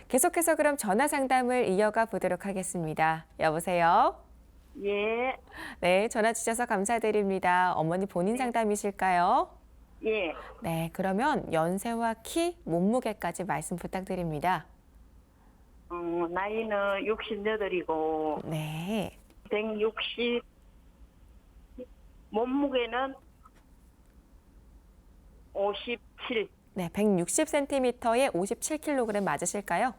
계속해서 그럼 전화 상담을 이어가 보도록 하겠습니다. 여보세요? 예, 네, 전화 주셔서 감사드립니다. 어머니 본인 상담이실까요? 예. 네, 그러면 연세와 키, 몸무게까지 말씀 부탁드립니다. 나이는 68이고, 네, 160, 몸무게는 57. 네, 160cm에 57kg 맞으실까요?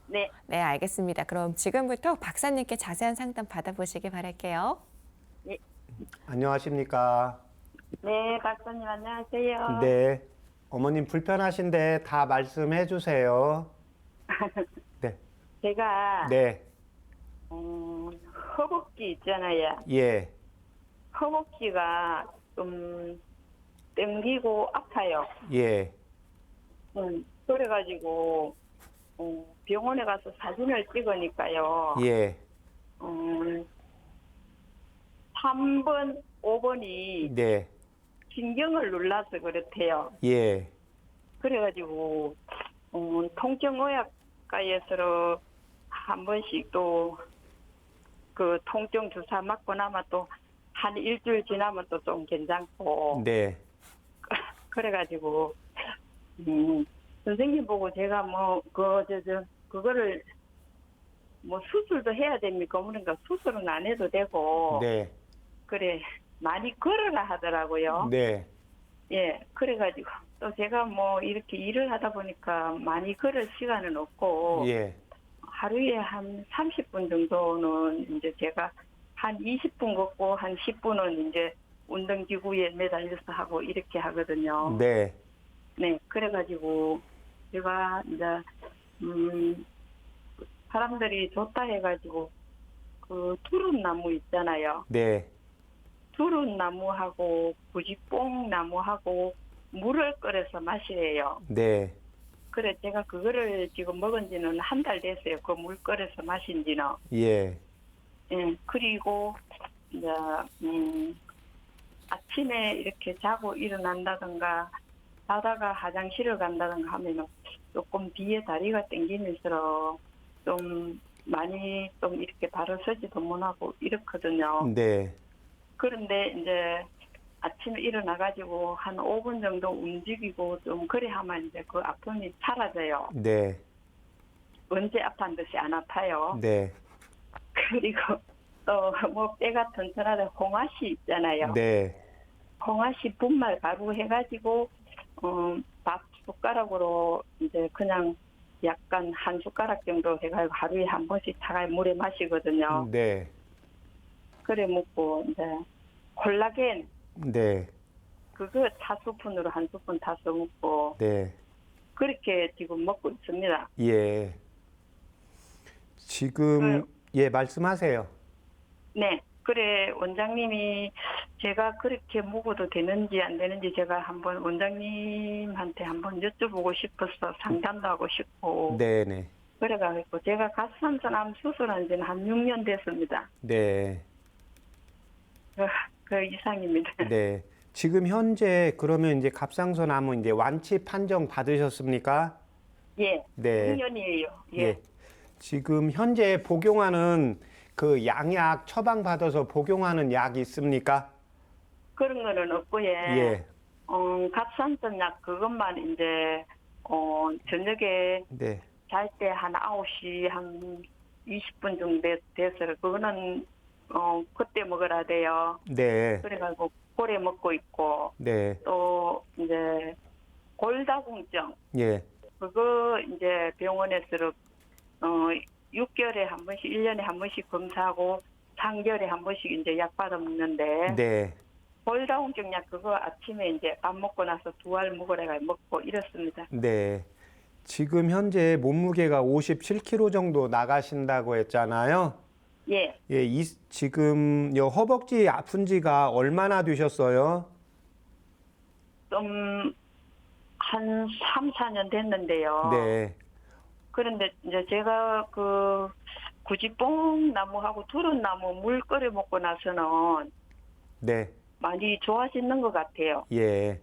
네, 네, 알겠습니다. 그럼 지금부터 박사님께 자세한 상담 받아보시기 바랄게요. 안녕하십니까? 네, 박사님 안녕하세요. 네. 어머님 불편하신데 다 말씀해 주세요. 네. 제가, 네. 허벅지 있잖아요. 예. 허벅지가 좀 땡기고 아파요. 예. 그래가지고, 병원에 가서 사진을 찍으니까요. 예. 3번, 5번이 네. 신경을 눌러서 그렇대요. 예. 그래가지고 통증의학과에서 한 번씩 또 그 통증 주사 맞고 나면 또 한 일주일 지나면 또 좀 괜찮고 네. 그래가지고 선생님 보고 제가 뭐 그거를 뭐 수술도 해야 됩니까? 그러니까 수술은 안 해도 되고 네. 그래 많이 걸으라 하더라고요. 네. 예, 그래가지고 또 제가 뭐 이렇게 일을 하다 보니까 많이 걸을 시간은 없고 예. 하루에 한 30분 정도는 이제 제가 한 20분 걷고 한 10분은 이제 운동기구에 매달려서 하고 이렇게 하거든요. 네. 네, 그래가지고 제가 이제 사람들이 좋다 해가지고 그 두릅나무 있잖아요. 네. 두릅나무하고 부지뽕나무하고 물을 끓여서 마시래요. 네. 그래 제가 그거를 지금 먹은 지는 한 달 됐어요. 그 물 끓여서 마신 지는. 예. 예, 그리고 이제 아침에 이렇게 자고 일어난다든가 자다가 화장실을 간다든가 하면은 조금 뒤에 다리가 당기면서 좀 많이 좀 이렇게 바로 서지도 못하고 이렇거든요. 네. 그런데 이제 아침에 일어나가지고 한 5분 정도 움직이고 좀 그래 하면 이제 그 아픔이 사라져요. 네. 언제 아픈 듯이 안 아파요. 네. 그리고 또 뭐 뼈가 튼튼하다 홍화씨 있잖아요. 네. 홍화씨 분말 가루 해가지고 밥 숟가락으로 이제 그냥 약간 한 숟가락 정도 해가지고 하루에 한 번씩 타가 물에 마시거든요. 네. 그래 먹고 이제 콜라겐 네. 그거 4스푼으로 한 스푼 타서 먹고 네. 그렇게 지금 먹고 있습니다. 예. 지금 예, 말씀하세요. 네. 그래 원장님이 제가 그렇게 먹어도 되는지 안 되는지 제가 한번 원장님한테 한번 여쭤보고 싶어서 상담도 하고 싶고 네, 네. 그래가지고 제가 갑상선암 수술한 지는 한 6년 됐습니다. 네. 그 이상입니다. 네. 지금 현재 그러면 이제 갑상선암은 이제 완치 판정 받으셨습니까? 예. 네. 6년이에요. 예. 예. 지금 현재 복용하는 그 양약 처방받아서 복용하는 약 있습니까? 그런 거는 없고요. 예. 갑상선 약 그것만 이제 저녁에 네. 잘 때 한 9시 한 20분 정도 돼서 그거는 그때 먹어야 돼요. 네. 그래가지고 고래 먹고 있고 네. 또 이제 골다공증 예. 그거 이제 병원에서 6개월에 한 번씩 1년에 한 번씩 검사하고 3개월에 한 번씩 이제 약 받아 먹는데 네. 골다공증 약 그거 아침에 이제 밥 먹고 나서 2알 먹으래가 먹고 이렇습니다. 네. 지금 현재 몸무게가 57kg 정도 나가신다고 했잖아요. 예. 예, 지금 허벅지 아픈 지가 얼마나 되셨어요? 좀 한 3, 4년 됐는데요. 네. 그런데 이제 제가 그 구지뽕 나무하고 두릅나무 물 끓여 먹고 나서는 네. 많이 좋아지는 것 같아요. 예.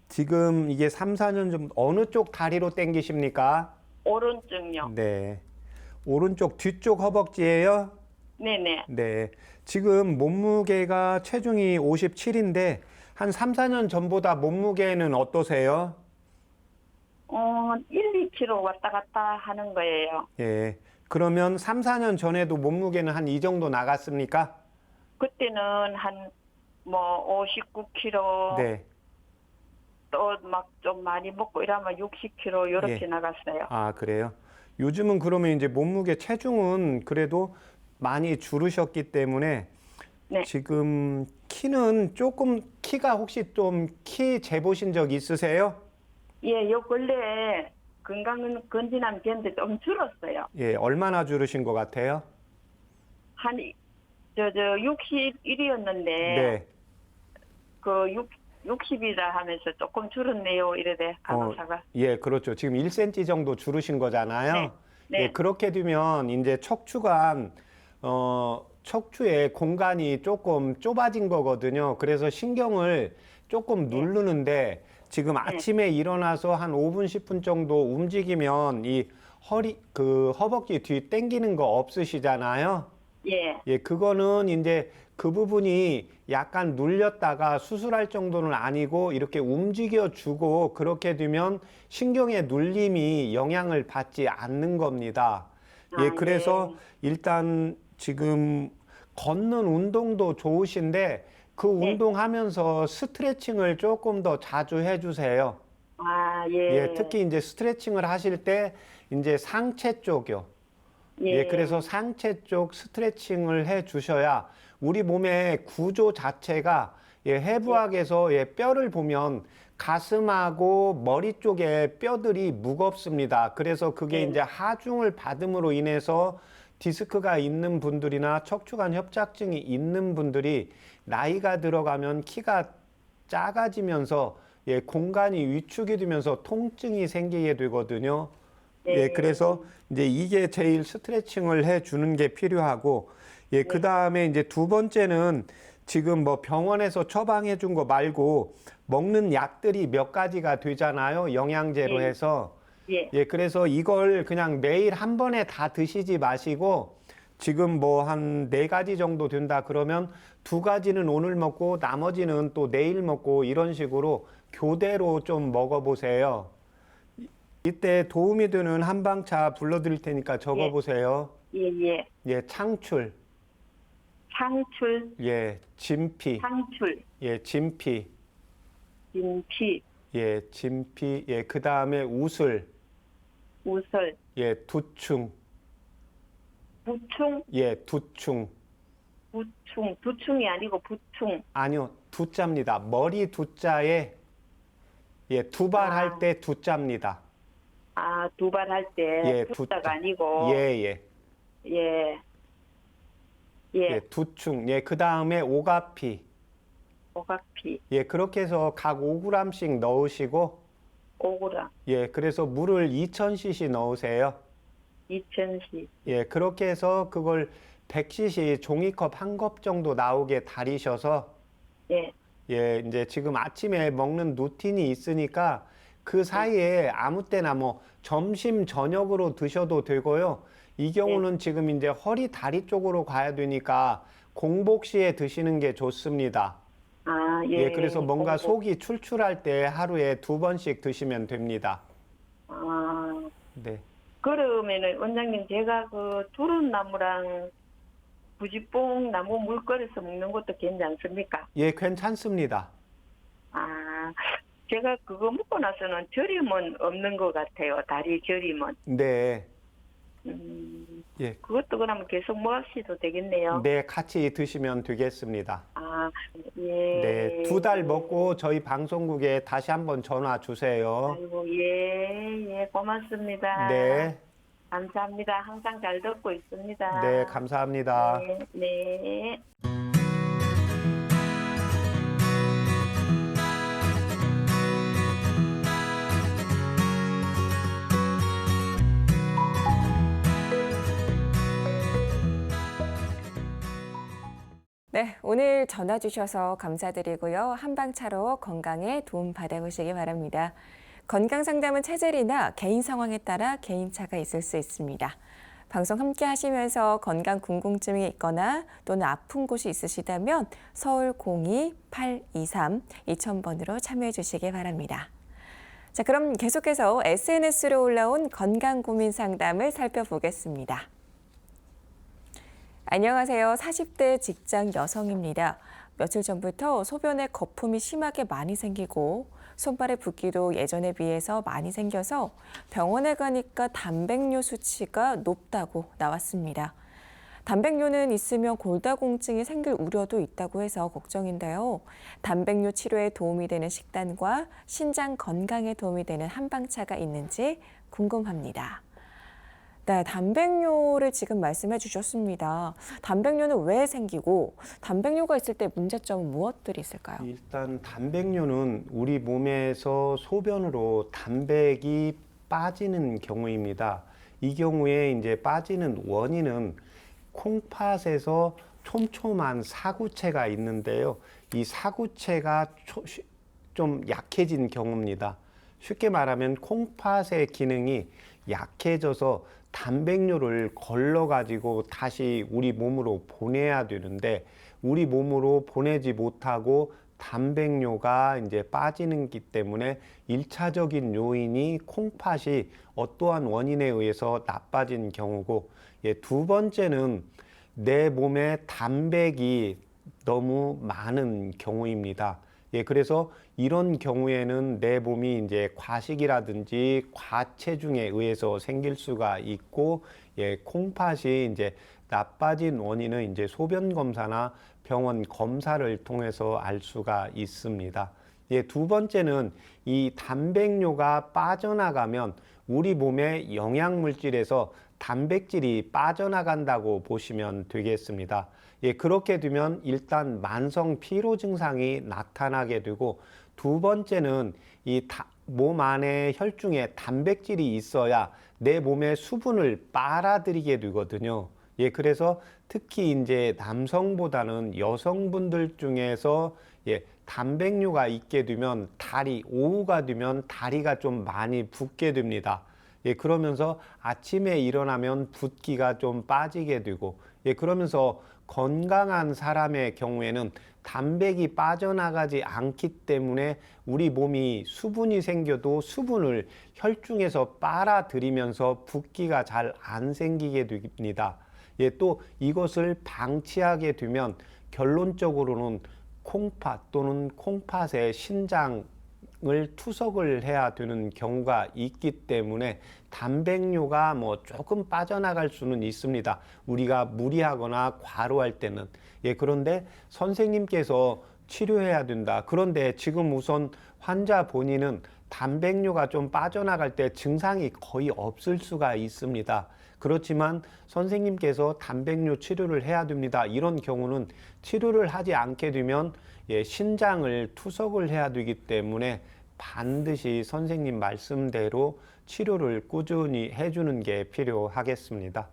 지금 이게 3, 4년 좀 어느 쪽 다리로 당기십니까? 오른쪽요. 네. 오른쪽 뒤쪽 허벅지예요? 네네. 네. 지금 몸무게가 체중이 57인데 한 3, 4년 전보다 몸무게는 어떠세요? 1, 2kg 왔다 갔다 하는 거예요. 예. 그러면 3, 4년 전에도 몸무게는 한 이 정도 나갔습니까? 그때는 한 뭐 59kg 네. 또 막 좀 많이 먹고 이러면 60kg 이렇게 예. 나갔어요. 아, 그래요? 요즘은 그러면 이제 몸무게 체중은 그래도 많이 줄으셨기 때문에 네. 지금 키는 조금 키가 혹시 좀 키 재보신 적 있으세요? 예, 요 근래에 건진함 됐는데 좀 줄었어요. 예, 얼마나 줄으신 것 같아요? 한 61이었는데 네. 그 60이다 하면서 조금 줄었네요. 이래대 간호사가. 예, 그렇죠. 지금 1cm 정도 줄으신 거잖아요. 네. 네. 예, 그렇게 되면 이제 척추의 공간이 조금 좁아진 거거든요. 그래서 신경을 조금 누르는데 지금 아침에 일어나서 한 5분, 10분 정도 움직이면 이 허벅지 뒤 당기는 거 없으시잖아요. 예. 예, 그거는 이제 그 부분이 약간 눌렸다가 수술할 정도는 아니고 이렇게 움직여 주고 그렇게 되면 신경의 눌림이 영향을 받지 않는 겁니다. 예, 아, 그래서 네. 일단 지금 걷는 운동도 좋으신데 그 네. 운동하면서 스트레칭을 조금 더 자주 해주세요. 아, 예. 예, 특히 이제 스트레칭을 하실 때 이제 상체 쪽이요. 예, 그래서 상체 쪽 스트레칭을 해 주셔야 우리 몸의 구조 자체가 예, 해부학에서 예, 뼈를 보면 가슴하고 머리 쪽에 뼈들이 무겁습니다. 그래서 그게 이제 하중을 받음으로 인해서 디스크가 있는 분들이나 척추관 협착증이 있는 분들이 나이가 들어가면 키가 작아지면서 예, 공간이 위축이 되면서 통증이 생기게 되거든요. 예, 그래서 이제 이게 제일 스트레칭을 해 주는 게 필요하고, 예, 그 다음에 이제 두 번째는 지금 뭐 병원에서 처방해 준 거 말고 먹는 약들이 몇 가지가 되잖아요. 영양제로 예. 해서. 예. 예, 그래서 이걸 그냥 매일 한 번에 다 드시지 마시고 지금 뭐 한 4가지 정도 된다 그러면 2가지는 오늘 먹고 나머지는 또 내일 먹고 이런 식으로 교대로 좀 먹어보세요. 이때 도움이 되는 한방차 불러드릴 테니까 적어보세요. 예. 예, 창출, 상출, 예, 진피, 상출, 예, 진피, 진피, 예, 진피, 예, 그 다음에 우슬, 우설, 예, 두충, 부충, 예, 두충. 부충이 아니고 부충. 아니요, 두자입니다. 머리 두자에 예, 두발할 때 두자입니다. 아, 두발할 때 예, 붓다가 아니고. 예. 예. 예, 두충. 예, 그 다음에 오가피. 오각피, 예, 그렇게 해서 각 5g씩 넣으시고, 오그라, 예, 그래서 물을 2000cc 넣으세요. 2000시. 예, 그렇게 해서 그걸 100cc 종이컵 한 컵 정도 나오게 달이셔서, 예. 예, 이제 지금 아침에 먹는 루틴이 있으니까 그 사이에 아무 때나 뭐 점심, 저녁으로 드셔도 되고요. 이 경우는 지금 이제 허리, 다리 쪽으로 가야 되니까 공복 시에 드시는 게 좋습니다. 아, 예, 그래서 뭔가 공복. 속이 출출할 때 하루에 2번씩 드시면 됩니다. 아, 네. 그러면은 원장님 제가 그 두릅나무랑 부지뽕 나무 물 끓여서 먹는 것도 괜찮습니까? 예, 괜찮습니다. 아, 제가 그거 먹고 나서는 저림은 없는 것 같아요. 다리 저림은. 네. 예. 그것도 그러면 계속 먹으셔도 되겠네요. 네, 같이 드시면 되겠습니다. 아, 예. 네, 2달 먹고 저희 방송국에 다시 한번 전화 주세요. 아이고, 예, 고맙습니다. 네. 감사합니다. 항상 잘 듣고 있습니다. 네, 감사합니다. 네. 네, 오늘 전화 주셔서 감사드리고요. 한방차로 건강에 도움 받아보시기 바랍니다. 건강 상담은 체질이나 개인 상황에 따라 개인차가 있을 수 있습니다. 방송 함께 하시면서 건강 궁금증이 있거나 또는 아픈 곳이 있으시다면 서울 02-823-2000번으로 참여해 주시기 바랍니다. 자, 그럼 계속해서 SNS로 올라온 건강 고민 상담을 살펴보겠습니다. 안녕하세요. 40대 직장 여성입니다. 며칠 전부터 소변에 거품이 심하게 많이 생기고 손발에 붓기도 예전에 비해서 많이 생겨서 병원에 가니까 단백뇨 수치가 높다고 나왔습니다. 단백뇨는 있으면 골다공증이 생길 우려도 있다고 해서 걱정인데요. 단백뇨 치료에 도움이 되는 식단과 신장 건강에 도움이 되는 한방차가 있는지 궁금합니다. 네, 단백뇨를 지금 말씀해 주셨습니다. 단백뇨는 왜 생기고 단백뇨가 있을 때 문제점은 무엇들이 있을까요? 일단 단백뇨는 우리 몸에서 소변으로 단백이 빠지는 경우입니다. 이 경우에 이제 빠지는 원인은 콩팥에서 촘촘한 사구체가 있는데요. 이 사구체가 좀 약해진 경우입니다. 쉽게 말하면 콩팥의 기능이 약해져서 단백뇨를 걸러가지고 다시 우리 몸으로 보내야 되는데 우리 몸으로 보내지 못하고 단백뇨가 이제 빠지는 기 때문에 1차적인 요인이 콩팥이 어떠한 원인에 의해서 나빠진 경우고, 두 번째는 내 몸에 단백이 너무 많은 경우입니다. 예, 그래서 이런 경우에는 내 몸이 이제 과식이라든지 과체중에 의해서 생길 수가 있고, 예, 콩팥이 이제 나빠진 원인은 이제 소변 검사나 병원 검사를 통해서 알 수가 있습니다. 예, 두 번째는 이 단백뇨가 빠져나가면 우리 몸의 영양 물질에서 단백질이 빠져나간다고 보시면 되겠습니다. 예, 그렇게 되면 일단 만성 피로 증상이 나타나게 되고, 두 번째는 이 몸 안에 혈중에 단백질이 있어야 내 몸의 수분을 빨아들이게 되거든요. 예, 그래서 특히 이제 남성보다는 여성분들 중에서 예, 단백뇨가 있게 되면 오후가 되면 다리가 좀 많이 붓게 됩니다. 예, 그러면서 아침에 일어나면 붓기가 좀 빠지게 되고, 예, 그러면서 건강한 사람의 경우에는 단백이 빠져나가지 않기 때문에 우리 몸이 수분이 생겨도 수분을 혈중에서 빨아들이면서 붓기가 잘 안 생기게 됩니다. 예, 또 이것을 방치하게 되면 결론적으로는 콩팥 또는 콩팥의 신장을 투석을 해야 되는 경우가 있기 때문에 단백뇨가 뭐 조금 빠져나갈 수는 있습니다. 우리가 무리하거나 과로할 때는. 예, 그런데 선생님께서 치료해야 된다. 그런데 지금 우선 환자 본인은 단백뇨가 좀 빠져나갈 때 증상이 거의 없을 수가 있습니다. 그렇지만 선생님께서 단백뇨 치료를 해야 됩니다. 이런 경우는 치료를 하지 않게 되면 예, 신장을 투석을 해야 되기 때문에 반드시 선생님 말씀대로 치료를 꾸준히 해주는 게 필요하겠습니다.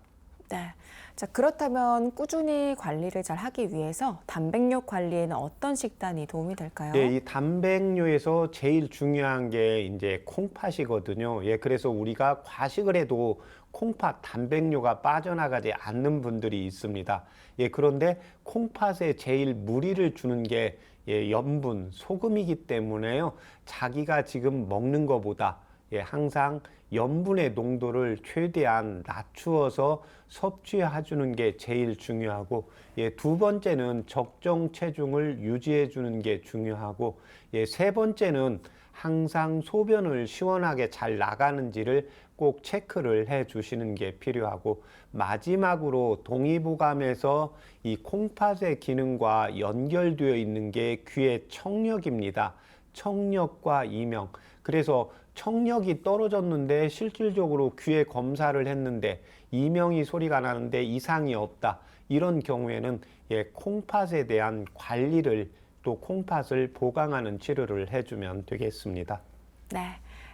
네. 자, 그렇다면 꾸준히 관리를 잘 하기 위해서 단백뇨 관리에는 어떤 식단이 도움이 될까요? 예, 이 단백뇨에서 제일 중요한 게 이제 콩팥이거든요. 예, 그래서 우리가 과식을 해도 콩팥 단백뇨가 빠져나가지 않는 분들이 있습니다. 예, 그런데 콩팥에 제일 무리를 주는 게 예, 염분, 소금이기 때문에요. 자기가 지금 먹는 것보다 예, 항상 염분의 농도를 최대한 낮추어서 섭취해 주는 게 제일 중요하고, 예, 두 번째는 적정 체중을 유지해 주는 게 중요하고, 예, 세 번째는 항상 소변을 시원하게 잘 나가는지를 꼭 체크를 해 주시는 게 필요하고, 마지막으로 동의보감에서 이 콩팥의 기능과 연결되어 있는 게 귀의 청력입니다. 청력과 이명. 그래서 청력이 떨어졌는데 실질적으로 귀에 검사를 했는데 이명이 소리가 나는데 이상이 없다. 이런 경우에는 예, 콩팥에 대한 관리를 또 콩팥을 보강하는 치료를 해주면 되겠습니다. 네.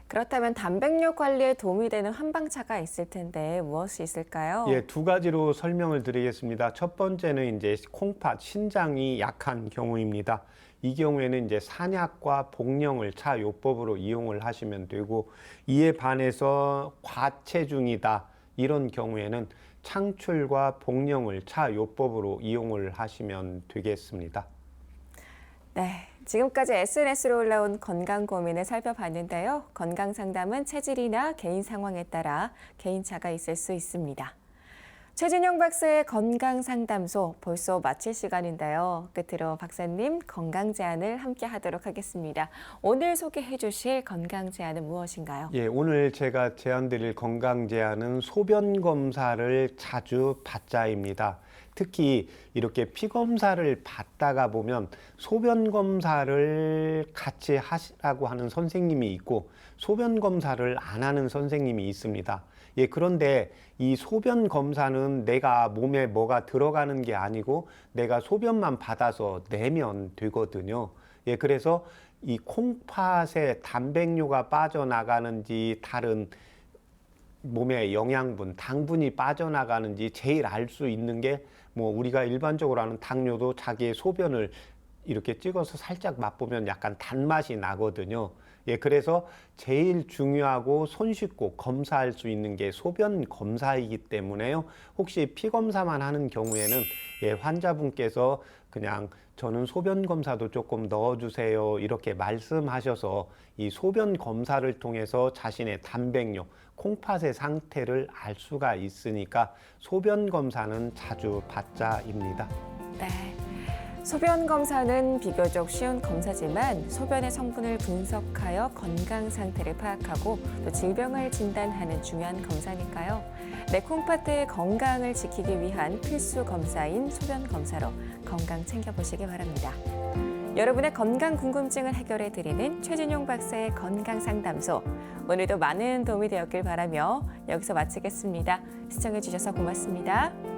그렇다면 단백뇨 관리에 도움이 되는 한방차가 있을 텐데 무엇이 있을까요? 예, 두 가지로 설명을 드리겠습니다. 첫 번째는 이제 콩팥, 신장이 약한 경우입니다. 이 경우에는 이제 산약과 복령을 차요법으로 이용을 하시면 되고, 이에 반해서 과체중이다. 이런 경우에는 창출과 복령을 차요법으로 이용을 하시면 되겠습니다. 네. 지금까지 SNS로 올라온 건강 고민을 살펴봤는데요. 건강 상담은 체질이나 개인 상황에 따라 개인차가 있을 수 있습니다. 최진영 박사의 건강 상담소 벌써 마칠 시간인데요. 끝으로 박사님 건강 제안을 함께 하도록 하겠습니다. 오늘 소개해 주실 건강 제안은 무엇인가요? 예, 오늘 제가 제안드릴 건강 제안은 소변 검사를 자주 받자입니다. 특히 이렇게 피 검사를 받다가 보면 소변 검사를 같이 하시라고 하는 선생님이 있고 소변 검사를 안 하는 선생님이 있습니다. 예, 그런데 이 소변 검사는 내가 몸에 뭐가 들어가는 게 아니고 내가 소변만 받아서 내면 되거든요. 예, 그래서 이 콩팥에 단백뇨가 빠져나가는지 다른 몸의 영양분, 당분이 빠져나가는지 제일 알 수 있는 게 뭐 우리가 일반적으로 아는 당뇨도 자기의 소변을 이렇게 찍어서 살짝 맛보면 약간 단맛이 나거든요. 예, 그래서 제일 중요하고 손쉽고 검사할 수 있는 게 소변 검사이기 때문에요. 혹시 피 검사만 하는 경우에는 예, 환자분께서 그냥 저는 소변 검사도 조금 넣어주세요 이렇게 말씀하셔서 이 소변 검사를 통해서 자신의 단백뇨, 콩팥의 상태를 알 수가 있으니까 소변 검사는 자주 받자입니다. 네. 소변 검사는 비교적 쉬운 검사지만 소변의 성분을 분석하여 건강 상태를 파악하고 또 질병을 진단하는 중요한 검사니까요. 내 콩팥의 건강을 지키기 위한 필수 검사인 소변 검사로 건강 챙겨보시기 바랍니다. 여러분의 건강 궁금증을 해결해 드리는 최진용 박사의 건강 상담소. 오늘도 많은 도움이 되었길 바라며 여기서 마치겠습니다. 시청해 주셔서 고맙습니다.